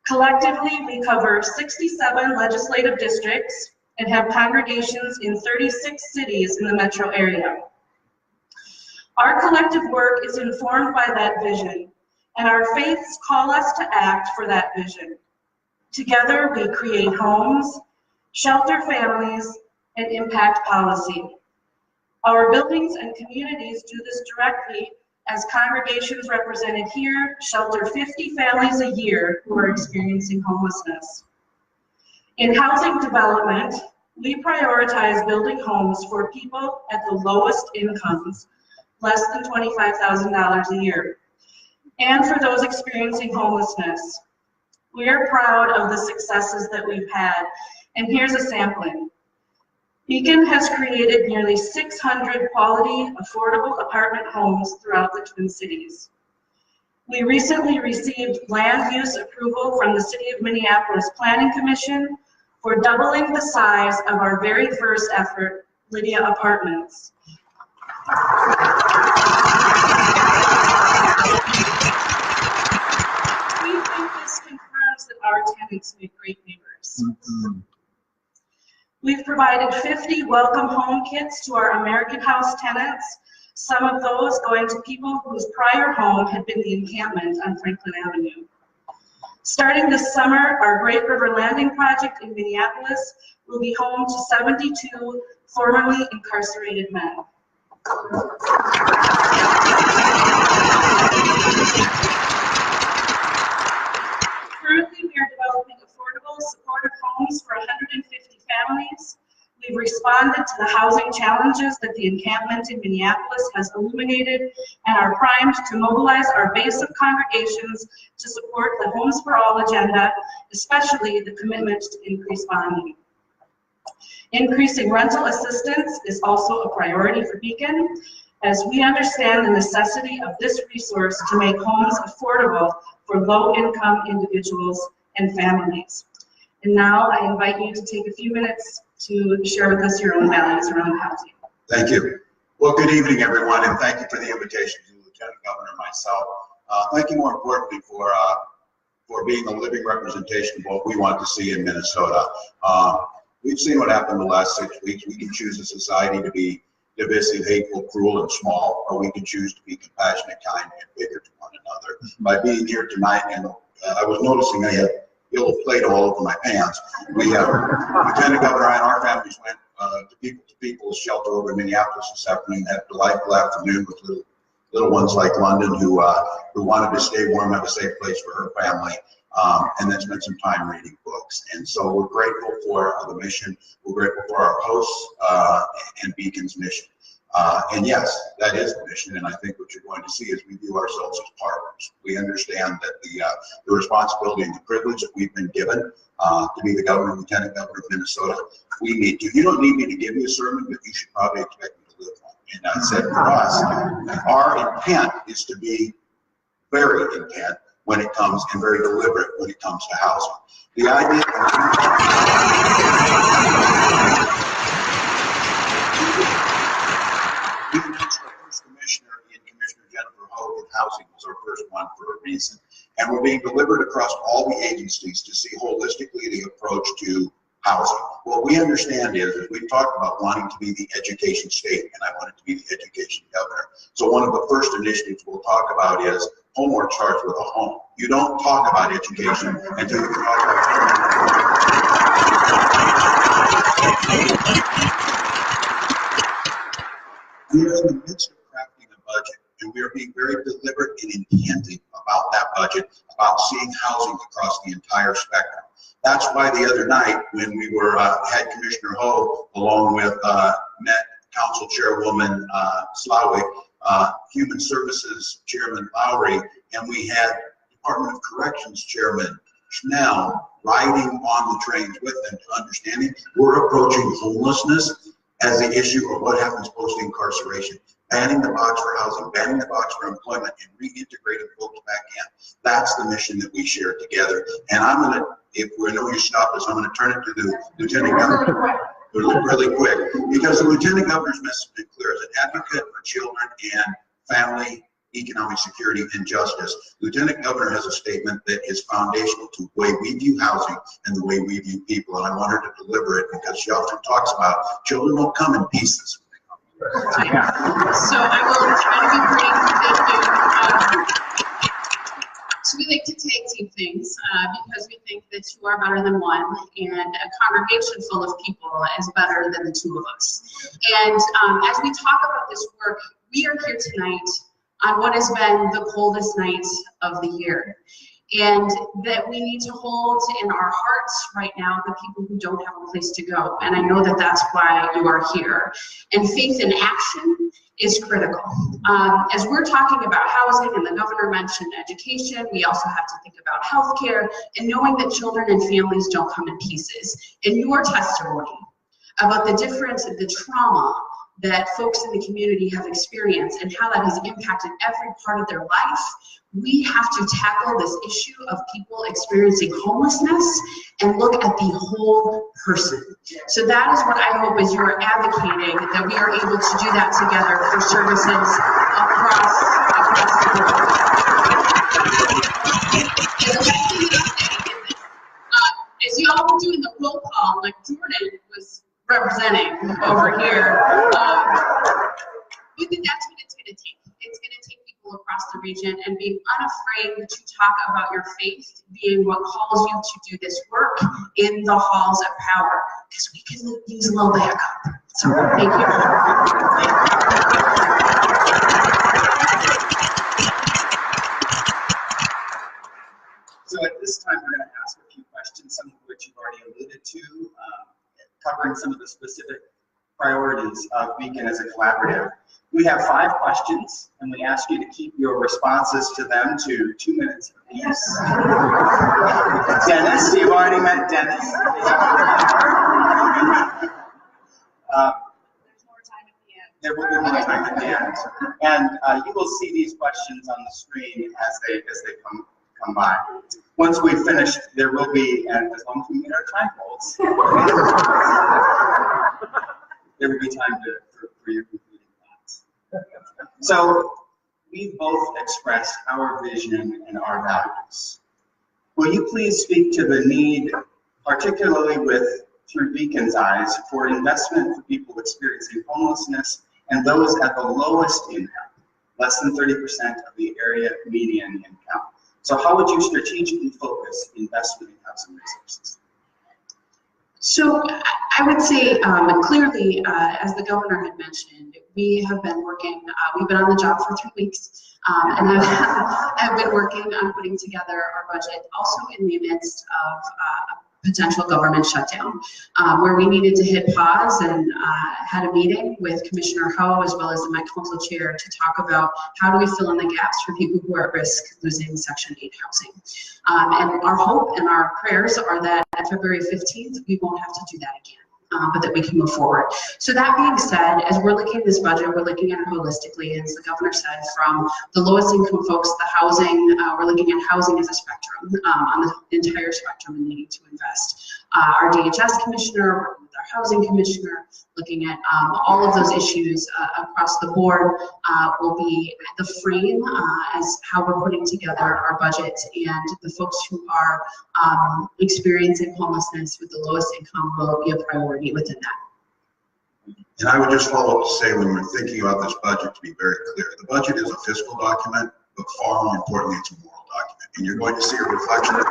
Collectively, we cover 67 legislative districts and have congregations in 36 cities in the metro area. Our collective work is informed by that vision, and our faiths call us to act for that vision. Together, we create homes, shelter families, and impact policy. Our buildings and communities do this directly as congregations represented here shelter 50 families a year who are experiencing homelessness. In housing development, we prioritize building homes for people at the lowest incomes less than $25,000 a year. And for those experiencing homelessness, we are proud of the successes that we've had, and here's a sampling. Beacon has created nearly 600 quality, affordable apartment homes throughout the Twin Cities. We recently received land use approval from the City of Minneapolis Planning Commission for doubling the size of our very first effort, Lydia Apartments. We think this confirms that our tenants make great neighbors. We've provided 50 welcome home kits to our American House tenants, some of those going to people whose prior home had been the encampment on Franklin Avenue. Starting this summer, our Great River Landing project in Minneapolis will be home to 72 formerly incarcerated men. Currently, we are developing affordable, supportive homes for 150 families. We've responded to the housing challenges that the encampment in Minneapolis has illuminated and are primed to mobilize our base of congregations to support the Homes for All agenda, especially the commitment to increase bonding. Increasing rental assistance is also a priority for Beacon, as we understand the necessity of this resource to make homes affordable for low-income individuals and families. And now I invite you to take a few minutes to share with us your own values around housing. Thank you. Well, good evening, everyone, and thank you for the invitation to the Lieutenant Governor and myself. Thank you more importantly for being a living representation of what we want to see in Minnesota. We've seen what happened the last 6 weeks. We can choose a society to be divisive, hateful, cruel, and small, or we can choose to be compassionate, kind, and bigger to one another. By being here tonight, and I was noticing I had yellow plate all over my pants. We have Lieutenant Governor and our families went to people's shelter over in Minneapolis this afternoon. Had a delightful afternoon with little ones like London who wanted to stay warm, have a safe place for her family, and then spend some time reading books. And so we're grateful for the mission. We're grateful for our hosts and Beacon's mission. And yes, that is the mission, and I think what you're going to see is we view ourselves as partners. We understand that the responsibility and the privilege that we've been given to be the governor, Lieutenant Governor of Minnesota, we need to. You don't need me to give you a sermon, but you should probably expect me to live one. And I said for us, our intent is to be very intent when it comes, and very deliberate when it comes to housing. The idea we announced our first commissioner in Commissioner Jennifer Hogue, and housing was our first one for a reason. And we're being delivered across all the agencies to see holistically the approach to housing. What we understand is we've talked about wanting to be the education state, and I wanted to be the education governor. So one of the first initiatives we'll talk about is homework starts with a home. You don't talk about education until you can talk about We are in the midst of crafting a budget, and we are being very deliberate and intensive about that budget, about seeing housing across the entire spectrum. That's why the other night when we were had Commissioner Hogue along with met Council Chairwoman Slawick, Human Services Chairman Lowry, and we had Department of Corrections Chairman Schnell riding on the trains with them to understanding we're approaching homelessness as the issue of what happens post-incarceration, banning the box for housing, banning the box for employment, and reintegrating folks back in. That's the mission that we share together. And I'm going to, if we know you stopped us, I'm going to turn it to the Lieutenant Governor really quick, because the Lieutenant Governor's message has been clear. As an advocate for children and family, economic security, and justice, Lieutenant Governor has a statement that is foundational to the way we view housing and the way we view people, and I want her to deliver it because she often talks about children don't come in pieces. So I will try to be brief. Thank you. So we like to tag team things because we think that two are better than one, and a congregation full of people is better than the two of us. And as we talk about this work, we are here tonight on what has been the coldest night of the year. And that we need to hold in our hearts right now the people who don't have a place to go. And I know that that's why you are here. And faith in action is critical. As we're talking about housing, and the governor mentioned education, we also have to think about healthcare and knowing that children and families don't come in pieces. In your testimony about the difference of the trauma that folks in the community have experienced and how that has impacted every part of their life, we have to tackle this issue of people experiencing homelessness and look at the whole person. So that is what I hope is you are advocating, that we are able to do that together for services across the board. As you all were doing the roll call, like Jordan was representing over here, we think that's what it's going to take. It's going to take people across the region and being unafraid to talk about your faith being what calls you to do this work in the halls of power, because we can use a little backup. So thank you. So at this time, we're going to ask a few questions, some of which you've already alluded to, covering some of the specific priorities of Beacon as a collaborative. We have 5 questions, and we ask you to keep your responses to them to 2 minutes apiece. Dennis, you've already met Dennis. There will be more time at the end. And you will see these questions on the screen as they come by. Once we've finished, there will be, and as long as we meet our time goals, there will be time for your concluding thoughts. So we've both expressed our vision and our values. Will you please speak to the need, particularly through Beacon's eyes, for investment for people experiencing homelessness and those at the lowest income, less than 30% of the area median income? So how would you strategically focus investment in housing resources? So I would say clearly, as the governor had mentioned, we have been working, we've been on the job for 3 weeks, and I've been working on putting together our budget, also in the midst of a potential government shutdown, where we needed to hit pause and had a meeting with Commissioner Ho as well as my council chair to talk about how do we fill in the gaps for people who are at risk losing Section 8 housing. And our hope and our prayers are that at February 15th, we won't have to do that again. But that we can move forward. So that being said, as we're looking at this budget, we're looking at it holistically, as the governor said, from the lowest income folks, the housing, we're looking at housing as a spectrum, on the entire spectrum and needing to invest. Our DHS commissioner, working with our housing commissioner, looking at all of those issues across the board will be the frame as how we're putting together our budget, and the folks who are experiencing homelessness with the lowest income will be a priority within that. And I would just follow up to say, when we're thinking about this budget, to be very clear, the budget is a fiscal document, but far more importantly, it's a moral document. And you're going to see a reflection of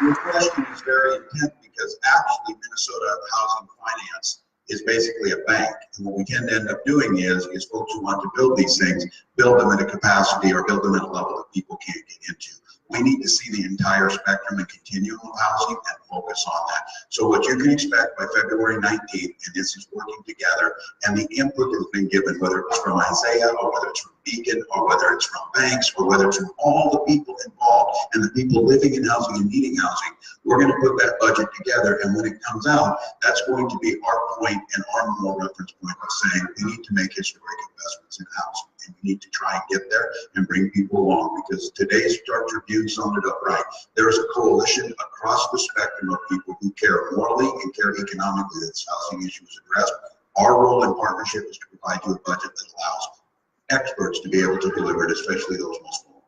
your question is very intent, because actually Minnesota Housing Finance is basically a bank. And what we tend to end up doing is folks who want to build these things, build them at a capacity or build them at a level that people can't get into. We need to see the entire spectrum and continuum of housing and focus on that. So what you can expect by February 19th, and this is working together, and the input that has been given, whether it's from Isaiah or whether it's from Beacon or whether it's from banks or whether it's from all the people involved and the people living in housing and needing housing, we're going to put that budget together, and when it comes out, that's going to be our point and our moral reference point of saying we need to make historic investments in housing, and we need to try and get there and bring people along, because today's Star Tribune summed it up right. There is a coalition across the spectrum of people who care morally and care economically that this housing issue is addressed. Our role in partnership is to provide you a budget that allows experts to be able to deliver it, especially those most vulnerable.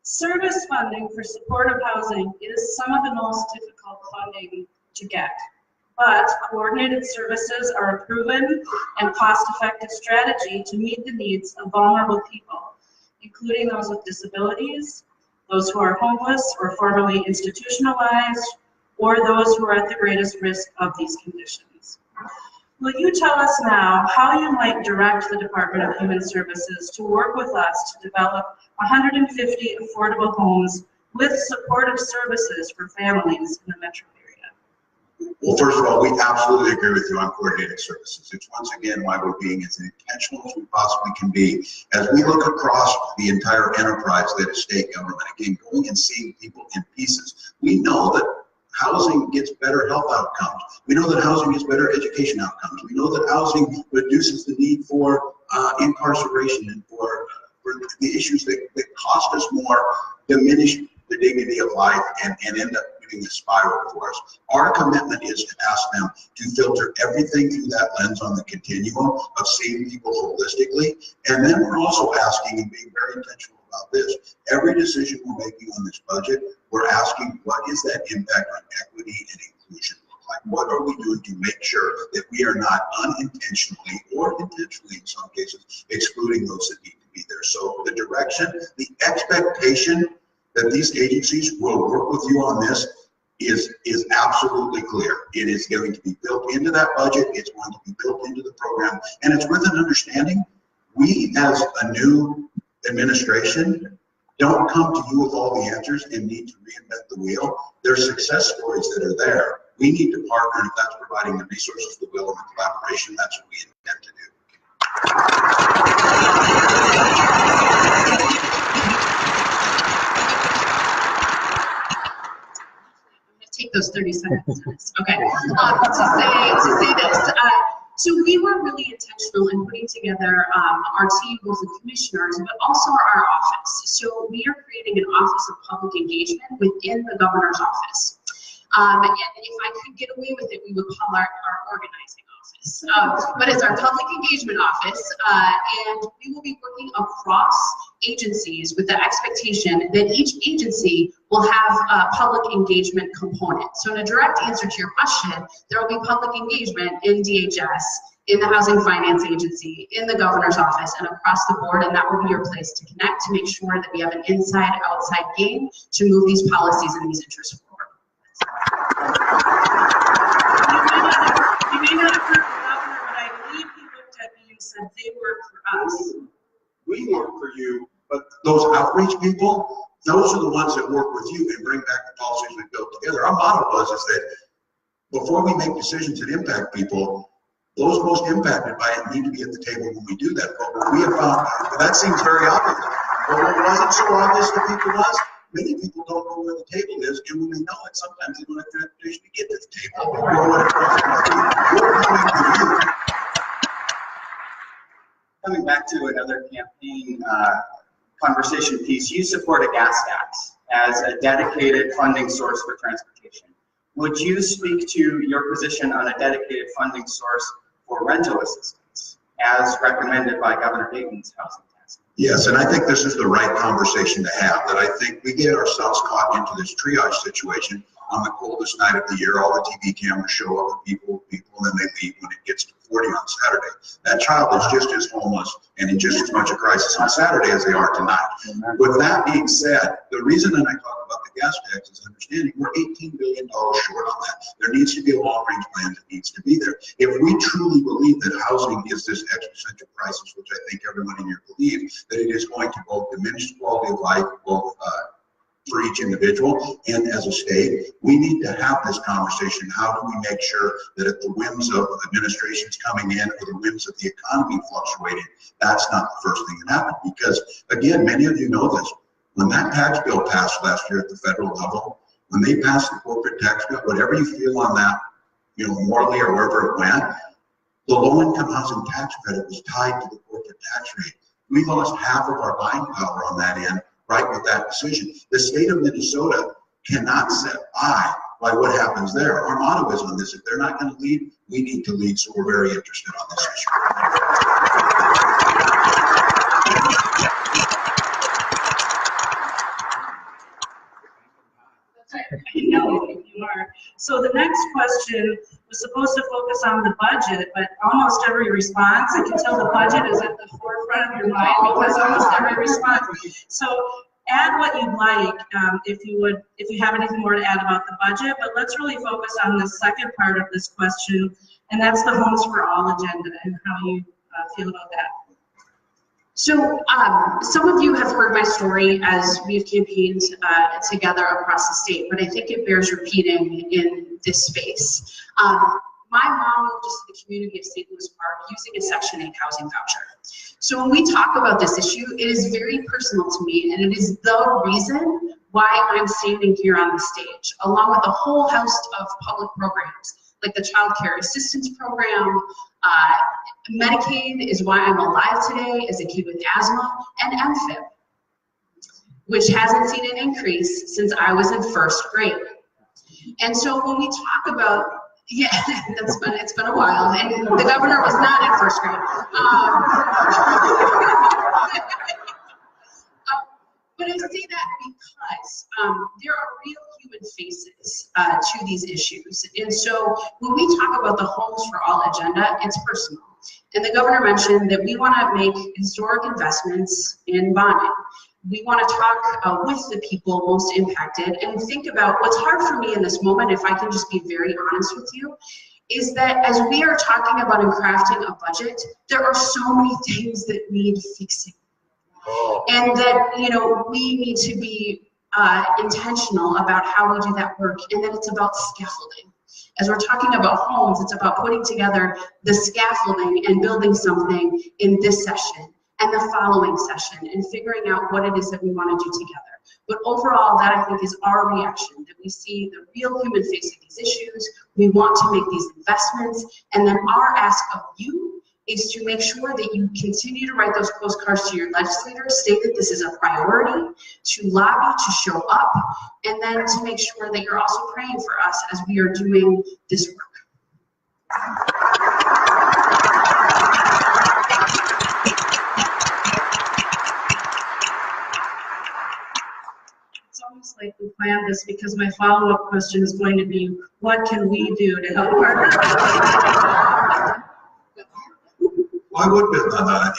Service funding for supportive housing is some of the most difficult funding to get, but coordinated services are a proven and cost-effective strategy to meet the needs of vulnerable people, including those with disabilities, those who are homeless or formerly institutionalized, or those who are at the greatest risk of these conditions. Will you tell us now how you might direct the Department of Human Services to work with us to develop 150 affordable homes with supportive services for families in the metro area? Well, first of all, we absolutely agree with you on coordinated services. It's once again why we're being as intentional as we possibly can be. As we look across the entire enterprise that is state government, again, going and seeing people in pieces, we know that housing gets better health outcomes. We know that housing gets better education outcomes. We know that housing reduces the need for incarceration and for the issues that cost us more, diminish the dignity of life, and end up doing a spiral for us. Our commitment is to ask them to filter everything through that lens on the continuum of seeing people holistically. And then we're also asking and being very intentional about this. Every decision we're making on this budget, we're asking what is that impact on equity and inclusion look like? What are we doing to make sure that we are not unintentionally or intentionally in some cases excluding those that need to be there? So the direction, the expectation that these agencies will work with you on this is absolutely clear. It is going to be built into that budget. It's going to be built into the program. And it's with an understanding, we as a new administration don't come to you with all the answers and need to reinvent the wheel. There's success stories that are there. We need to partner, and if that's providing the resources, the will, and the collaboration, that's what we intend to do. Take those 30 seconds. Okay. To say this. So we were really intentional in putting together our team, both the commissioners, but also our office. So we are creating an office of public engagement within the governor's office. And if I could get away with it, we would call our organizing office. But it's our public engagement office, and we will be working across agencies with the expectation that each agency will have a public engagement component. So in a direct answer to your question, there will be public engagement in DHS, in the Housing Finance Agency, in the governor's office, and across the board, and that will be your place to connect to make sure that we have an inside-outside game to move these policies and these interests forward. You may not have heard the governor, but I believe he looked at me and said they work for us. We work for you, but those outreach people, those are the ones that work with you and bring back the policies we built together. Our motto is that before we make decisions that impact people, those most impacted by it need to be at the table when we do that. But what we have found, that seems very obvious. But what wasn't so obvious to people was, many people don't know where the table is, and when they know it, sometimes they don't have transportation to get to the table. We're coming to you. Coming back to another campaign conversation piece, you support a gas tax as a dedicated funding source for transportation. Would you speak to your position on a dedicated funding source for rental assistance as recommended by Governor Dayton's housing task? Yes, and I think this is the right conversation to have, that I think we get ourselves caught into this triage situation on the coldest night of the year. All the TV cameras show up with people, and then they leave when it gets to 40 on Saturday. That child is just as homeless and in just as much a crisis on Saturday as they are tonight. With that being said, the reason that I talk about the gas tax is understanding we're $18 billion short on that. There needs to be a long-range plan that needs to be there. If we truly believe that housing is this existential crisis, which I think everyone in here believes, that it is going to both diminish the quality of life, both for each individual and as a state, we need to have this conversation. How do we make sure that at the whims of administrations coming in or the whims of the economy fluctuating, that's not the first thing that happened? Because again, many of you know this, when that tax bill passed last year at the federal level, when they passed the corporate tax bill, whatever you feel on that, morally or wherever it went, the low-income housing tax credit was tied to the corporate tax rate. We lost half of our buying power on that end, right, with that decision. The state of Minnesota cannot sit by what happens there. Our motto is on this: if they're not going to lead, we need to lead. So we're very interested on this issue. I know you are. So the next question was supposed to focus on the budget, but almost every response, I can tell the budget is at the forefront of your mind because almost every response. So add what you'd like, if you have anything more to add about the budget, but let's really focus on the second part of this question, and that's the Homes for All agenda and how you feel about that. So some of you have heard my story as we've campaigned together across the state, but I think it bears repeating in this space. My mom moved us to the community of St. Louis Park using a Section 8 housing voucher. So when we talk about this issue, it is very personal to me, and it is the reason why I'm standing here on the stage, along with a whole host of public programs, like the Child Care Assistance Program. Medicaid is why I'm alive today as a kid with asthma, and MFIP, which hasn't seen an increase since I was in first grade. And so when we talk about, yeah, it's been a while, and the governor was not in first grade. But I say that because there are real human faces to these issues. And so when we talk about the Homes for All agenda, it's personal. And the governor mentioned that we want to make historic investments in bonding. We want to talk with the people most impacted and think about what's hard for me in this moment, if I can just be very honest with you, is that as we are talking about and crafting a budget, there are so many things that need fixing. And that, you know, we need to be intentional about how we do that work, and that it's about scaffolding. As we're talking about homes, it's about putting together the scaffolding and building something in this session and the following session and figuring out what it is that we want to do together. But overall, that I think is our reaction, that we see the real human face of these issues, we want to make these investments, and then our ask of you is to make sure that you continue to write those postcards to your legislators, state that this is a priority, to lobby, to show up, and then to make sure that you're also praying for us as we are doing this work. It's almost like we planned this, because my follow-up question is going to be, what can we do to help our Well, I would build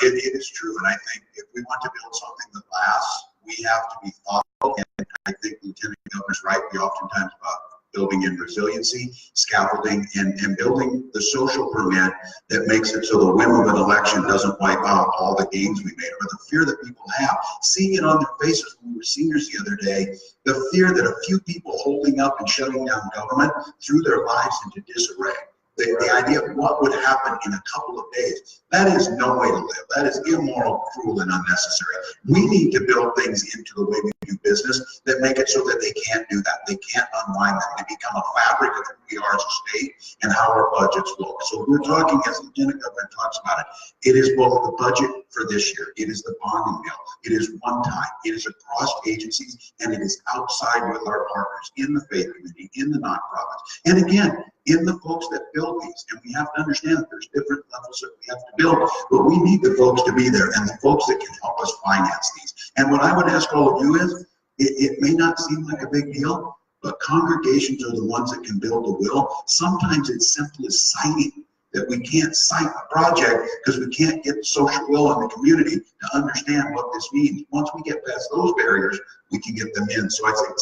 it is true, and I think if we want to build something that lasts, we have to be thoughtful, and I think Lieutenant Governor's right. We oftentimes about building in resiliency, scaffolding, and building the social permit that makes it so the whim of an election doesn't wipe out all the gains we made, or the fear that people have. Seeing it on their faces when we were seniors the other day, the fear that a few people holding up and shutting down government threw their lives into disarray. The idea of what would happen in a couple of days, that is no way to live. That is immoral, cruel, and unnecessary. We need to build things into the way we do business that make it so that they can't do that. They can't unwind them. They become a fabric of who we are as a state and how our budgets look. So we're talking, as Lieutenant Governor talks about it, it is both the budget for this year, it is the bonding bill, it is one time, it is across agencies, and it is outside with our partners in the faith community, in the nonprofits, and again, in the folks that build these. And we have to understand that there's different levels that we have to build, but we need the folks to be there and the folks that can help us finance these. And what I would ask all of you is, it may not seem like a big deal, but congregations are the ones that can build the will. Sometimes it's simple as citing, that we can't cite a project because we can't get the social will in the community to understand what this means. Once we get past those barriers, we can get them in. So I think,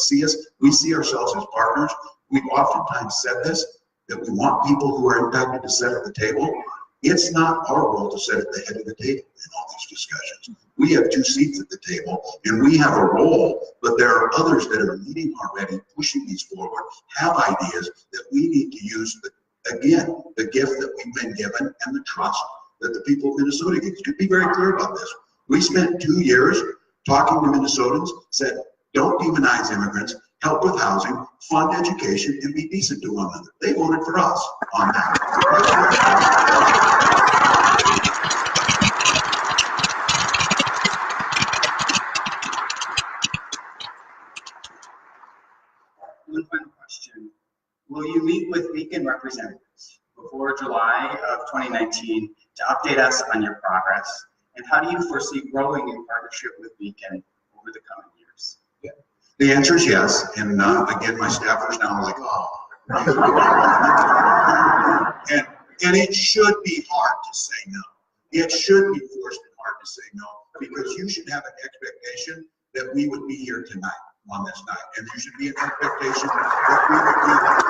we see ourselves as partners. We've oftentimes said this, that we want people who are impacted to sit at the table. It's not our role to sit at the head of the table in all these discussions. We have 2 seats at the table, and we have a role, but there are others that are leading already, pushing these forward, have ideas that we need to use, again, the gift that we've been given and the trust that the people of Minnesota get. To be very clear about this, we spent 2 years talking to Minnesotans, said, don't demonize immigrants, help with housing, fund education, and be decent to one another. They voted for us on that. One final question. Will you meet with Beacon representatives before July of 2019 to update us on your progress? And how do you foresee growing in partnership with Beacon over the coming years? Yeah. The answer is yes. And again, my staffers now are like, oh. and it should be hard to say no. It should be forced and hard to say no, because you should have an expectation that we would be here tonight on this night. And there should be an expectation that we would do that.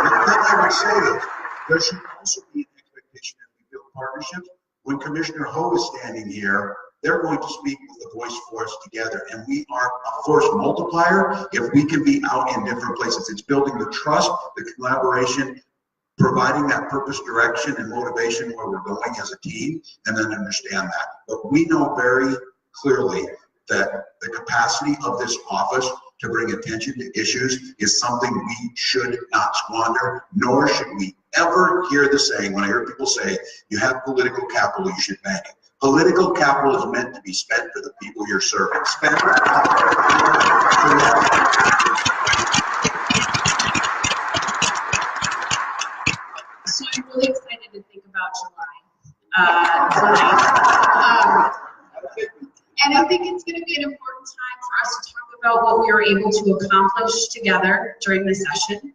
And then I would say this, there should also be an expectation that we build partnerships. When Commissioner Ho is standing here they're going to speak with the voice for us together. And we are a force multiplier if we can be out in different places. It's building the trust, the collaboration, providing that purpose, direction, and motivation where we're going as a team, and then understand that. But we know very clearly that the capacity of this office to bring attention to issues is something we should not squander, nor should we ever hear the saying, when I hear people say, you have political capital, you should bank it. Political capital is meant to be spent for the people you're serving. Spend it. So I'm really excited to think about July tonight. And I think it's going to be an important time for us to talk about what we were able to accomplish together during the session,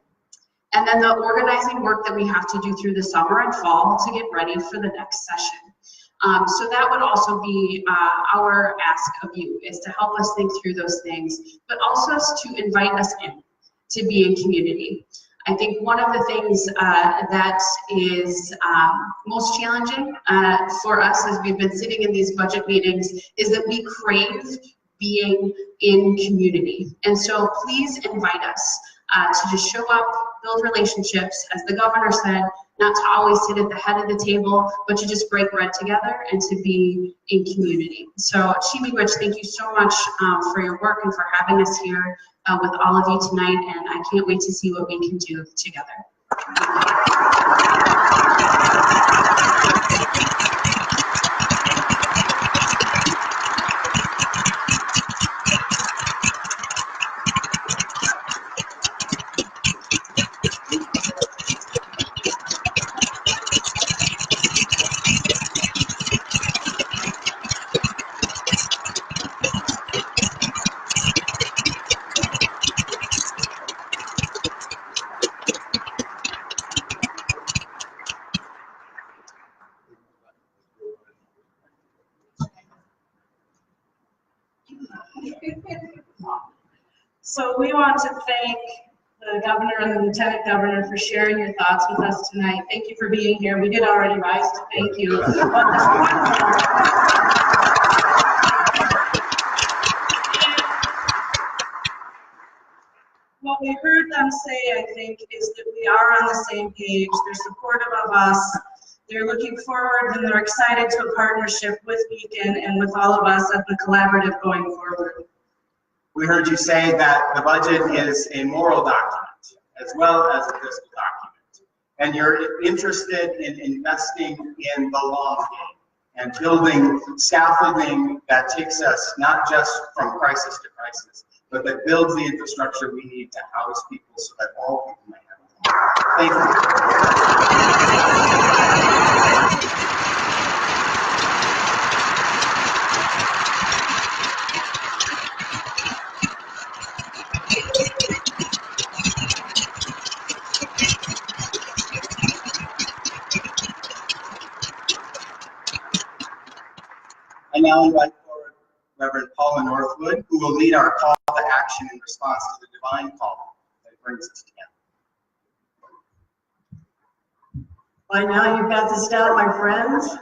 and then the organizing work that we have to do through the summer and fall to get ready for the next session. So that would also be our ask of you, is to help us think through those things, but also to invite us in to be in community. I think one of the things that is most challenging for us as we've been sitting in these budget meetings is that we crave being in community. And so please invite us to just show up, build relationships, as the governor said, not to always sit at the head of the table, but to just break bread together and to be in community. So Shimi Rich, thank you so much for your work and for having us here with all of you tonight, and I can't wait to see what we can do together. So we want to thank the governor and the lieutenant governor for sharing your thoughts with us tonight. Thank you for being here. We did already rise to thank you. But there's one more. What we heard them say, I think, is that we are on the same page. They're supportive of us. They're looking forward, and they're excited to a partnership with Beacon and with all of us at the collaborative going forward. We heard you say that the budget is a moral document as well as a fiscal document. And you're interested in investing in the long game and building scaffolding that takes us not just from crisis to crisis, but that builds the infrastructure we need to house people so that all people may have a home. Thank you. I now invite forward Reverend Paula Northwood, who will lead our call to action in response to the divine call that brings us together. By now you've got this down, my friends.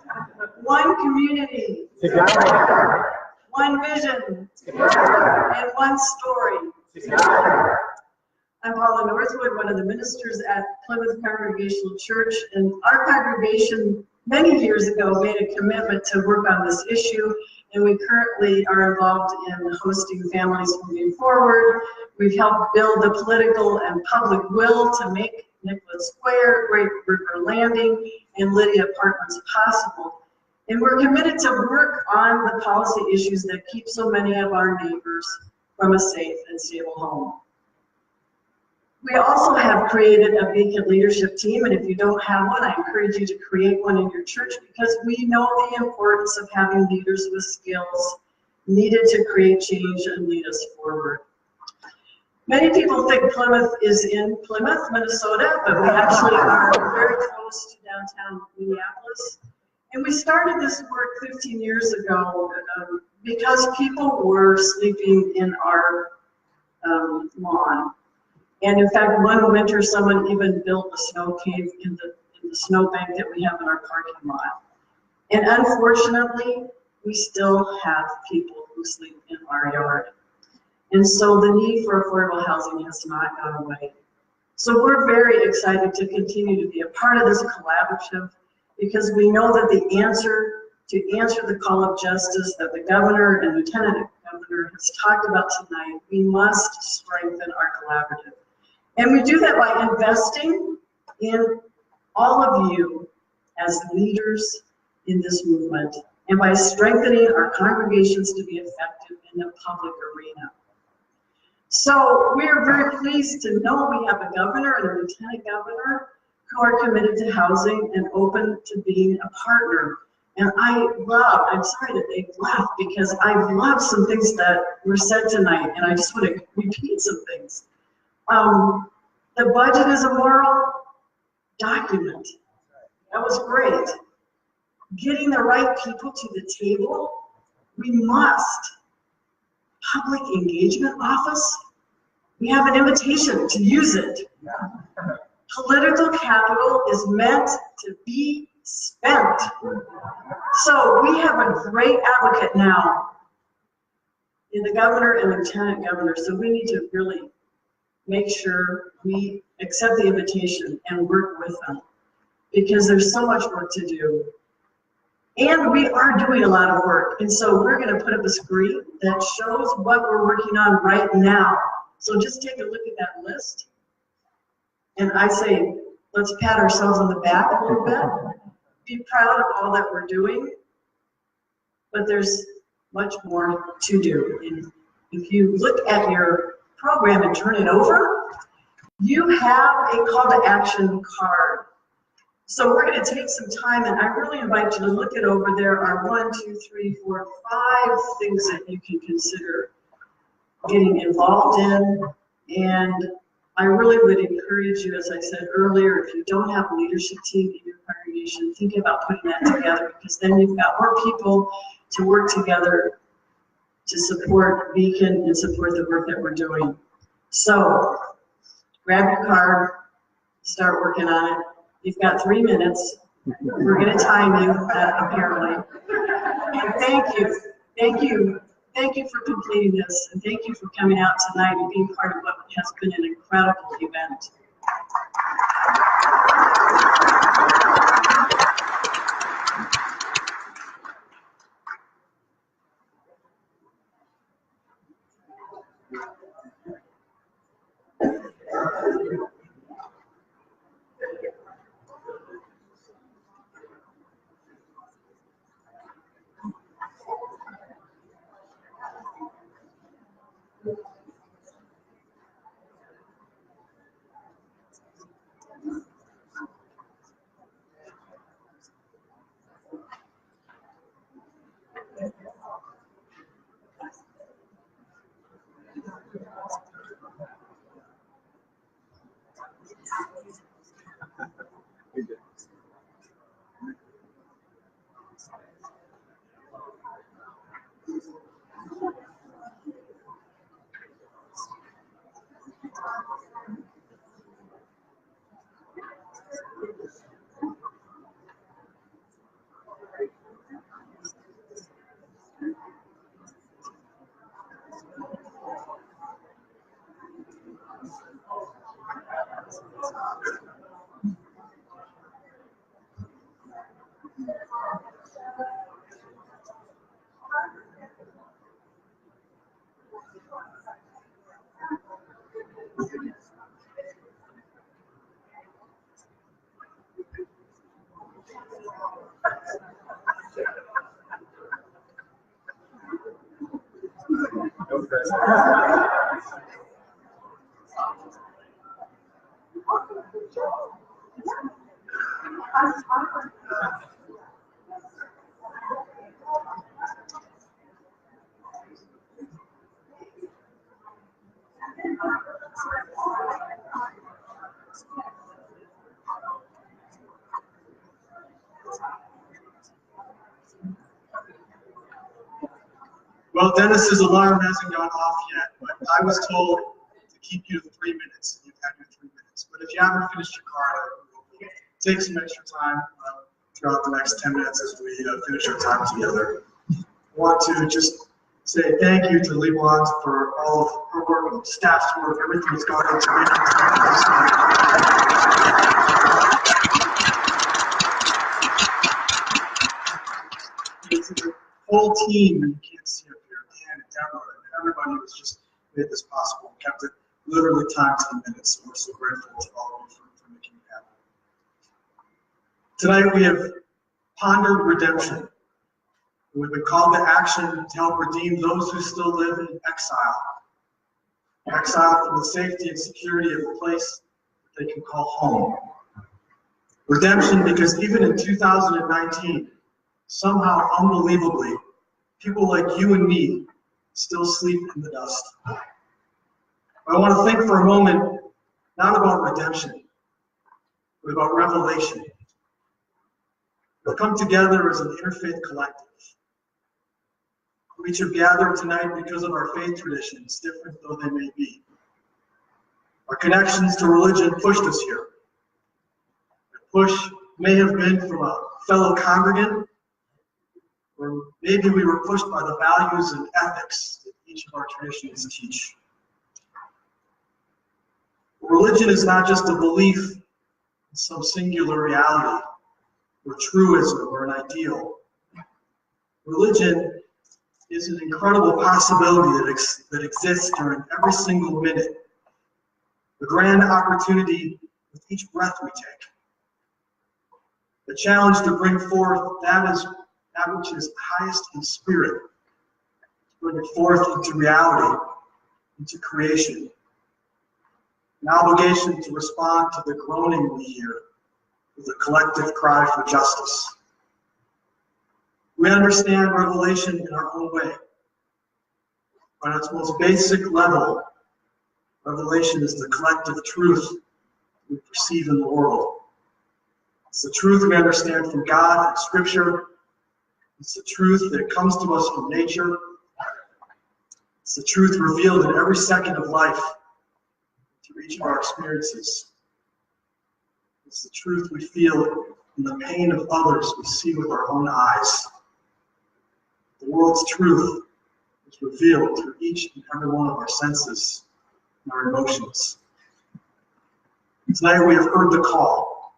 One community. Together. One vision. Together. And one story. Together. I'm Paula Northwood, one of the ministers at Plymouth Congregational Church, and our congregation many years ago made a commitment to work on this issue, and we currently are involved in hosting families moving forward. We've helped build the political and public will to make Nicholas Square, Great River Landing, and Lydia Apartments possible. And we're committed to work on the policy issues that keep so many of our neighbors from a safe and stable home. We also have created a Beacon leadership team, and if you don't have one, I encourage you to create one in your church, because we know the importance of having leaders with skills needed to create change and lead us forward. Many people think Plymouth is in Plymouth, Minnesota, but we actually are very close to downtown Minneapolis. And we started this work 15 years ago because people were sleeping in our lawn. And in fact, one winter, someone even built a snow cave in the snowbank that we have in our parking lot. And unfortunately, we still have people who sleep in our yard. And so the need for affordable housing has not gone away. So we're very excited to continue to be a part of this collaborative because we know that to answer the call of justice that the governor and lieutenant governor has talked about tonight, we must strengthen our collaborative. And we do that by investing in all of you as leaders in this movement and by strengthening our congregations to be effective in the public arena. So we are very pleased to know we have a governor and a lieutenant governor who are committed to housing and open to being a partner. And I'm sorry that they left because I love some things that were said tonight and I just want to repeat some things. The budget is a moral document. That was great. Getting the right people to the table, we must. Public engagement office, we have an invitation to use it. Political capital is meant to be spent. So we have a great advocate now in the governor and lieutenant governor. So we need to really make sure we accept the invitation and work with them because there's so much work to do. And we are doing a lot of work. And so we're going to put up a screen that shows what we're working on right now. So just take a look at that list. And I say, let's pat ourselves on the back a little bit. Be proud of all that we're doing. But there's much more to do. And if you look at your program and turn it over, you have a call to action card. So we're going to take some time, and I really invite you to look it over. There are 1, 2, 3, 4, 5 things that you can consider getting involved in. And I really would encourage you, as I said earlier, if you don't have a leadership team in your congregation, think about putting that together because then you've got more people to work together to support Beacon and support the work that we're doing. So grab your card, start working on it. You've got 3 minutes. We're going to time you, apparently. And thank you for completing this, and thank you for coming out tonight and being part of what has been an incredible event. Well, Dennis's alarm hasn't gone off yet, but I was told to keep you to 3 minutes. You've had your 3 minutes. But if you haven't finished your card, we'll take some extra time throughout the next 10 minutes as we finish our time together. want to just say thank you to Lee Walz for all of her work and staff's work, everything that's gone into making this. The whole team, you can't see up here, Dan and Deborah, and everybody was just made this possible and kept it literally timed to the minute. So we're so grateful to all of you for making it happen. Tonight we have pondered redemption. We've been called to action to help redeem those who still live in exile. Exile from the safety and security of a place that they can call home. Redemption because even in 2019, somehow unbelievably, people like you and me still sleep in the dust. I want to think for a moment, not about redemption, but about revelation. We'll come together as an interfaith collective. We each have gathered tonight because of our faith traditions, different though they may be. Our connections to religion pushed us here. The push may have been from a fellow congregant, or maybe we were pushed by the values and ethics that each of our traditions teach. Religion is not just a belief in some singular reality, or truism, or an ideal. Religion is an incredible possibility that exists during every single minute. The grand opportunity with each breath we take. The challenge to bring forth that which is highest in spirit, to bring it forth into reality, into creation. An obligation to respond to the groaning we hear with a collective cry for justice. We understand revelation in our own way. On its most basic level, revelation is the collective truth we perceive in the world. It's the truth we understand from God and Scripture. It's the truth that comes to us from nature. It's the truth revealed in every second of life through each of our experiences. It's the truth we feel in the pain of others we see with our own eyes. The world's truth is revealed through each and every one of our senses and our emotions. Tonight we have heard the call.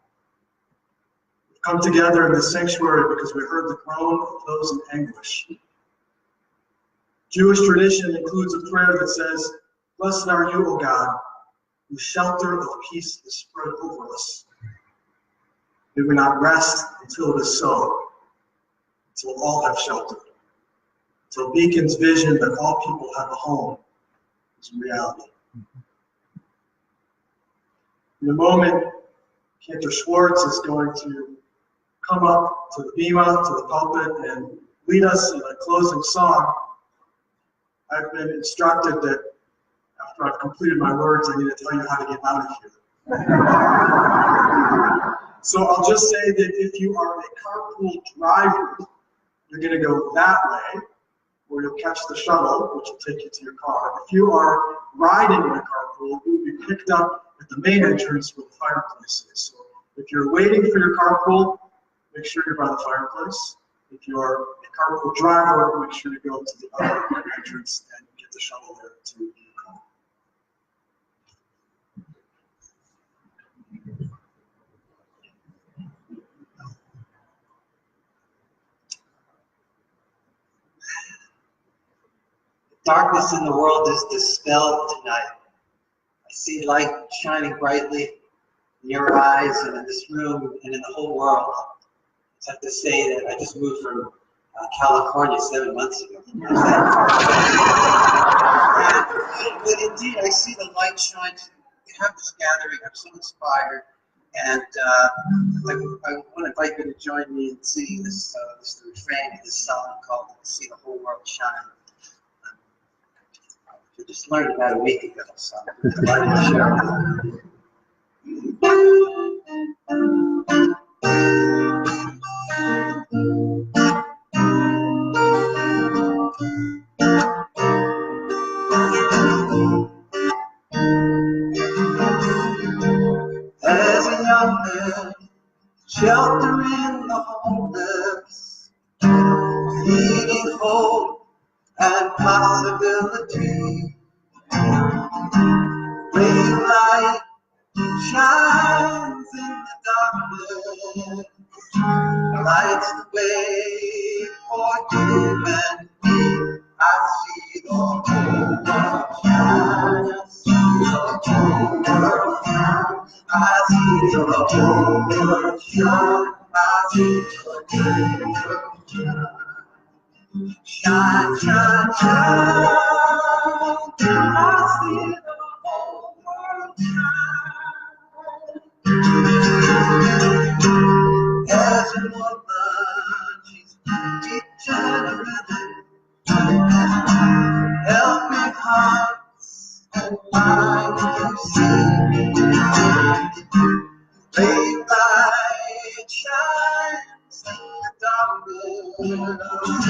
We've come together in this sanctuary because we heard the groan of those in anguish. Jewish tradition includes a prayer that says, "Blessed are you, O God, whose shelter of peace is spread over us. May we not rest until it is so, until all have shelter, until Beacon's vision that all people have a home is a reality." In a moment, Cantor Schwartz is going to come up to the bema, to the pulpit, and lead us in a closing song. I've been instructed that after I've completed my words, I need to tell you how to get out of here. So I'll just say that if you are a carpool driver, you're going to go that way, or you'll catch the shuttle, which will take you to your car. If you are riding in a carpool, you will be picked up at the main entrance where the fireplace is. So if you're waiting for your carpool, make sure you're by the fireplace. If you are a carpool driver, make sure to go to the other entrance and get the shuttle there to your car. Darkness in the world is dispelled tonight. I see light shining brightly in your eyes and in this room and in the whole world. I just have to say that I just moved from California 7 months ago. But indeed, I see the light shine. We have this gathering. I'm so inspired. And I want to invite you to join me in singing this refrain of this song called "See the Whole World Shine." I just learned about a week ago, so I'm delighted to share As a young man, sheltering the homeless, feeding hope Great light shines in the darkness, lights the way for you and me. I see the whole world shine. I see the whole world shine. I see the whole world shine. I see the whole world shine. Shine, shine, shine. I see the whole world shine. As a woman, she's teaching a rhythm, helping hearts and minds to see. Great light shines in the darkness,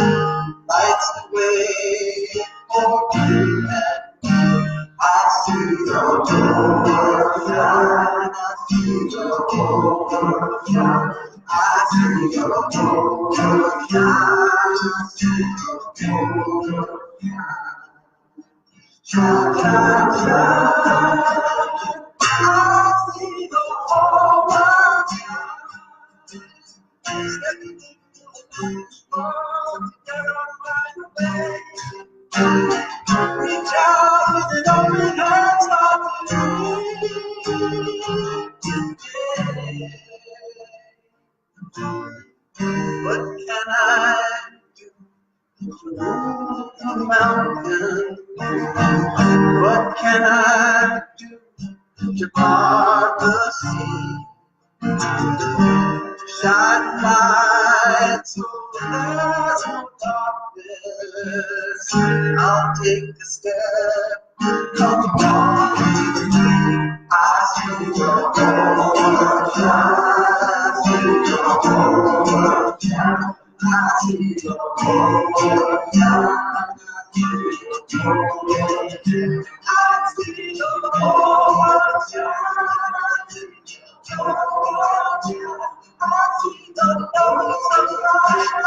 lights the way for you and me. I see the whole world shine. I see the whole world shine. I see the whole world shine. I see the whole world shine. Shine, shine, shine. I see the whole world shine. Stepping into the new world together right away. Reach out with an open heart, start to lead. What can I do to move the mountain? What can I do to part the sea? Shine light so there's no darkness. I'll take the step, come on. I see the whole world shine. I see the whole world shine. I see the whole world shine. I see the whole world shine. I see the notes of light.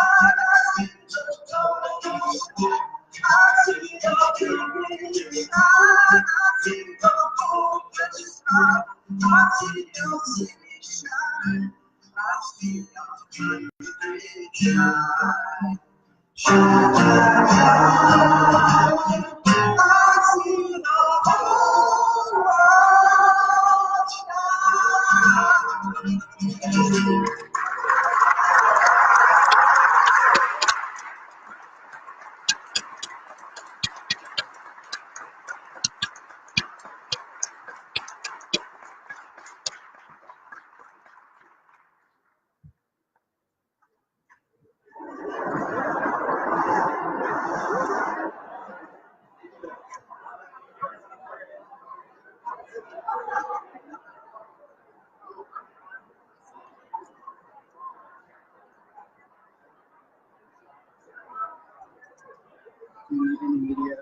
I see the beauty shine. I see the focus shine. I see your city shine. I see your dream shine. Shine, shine, shine. I see the whole world shine. Any media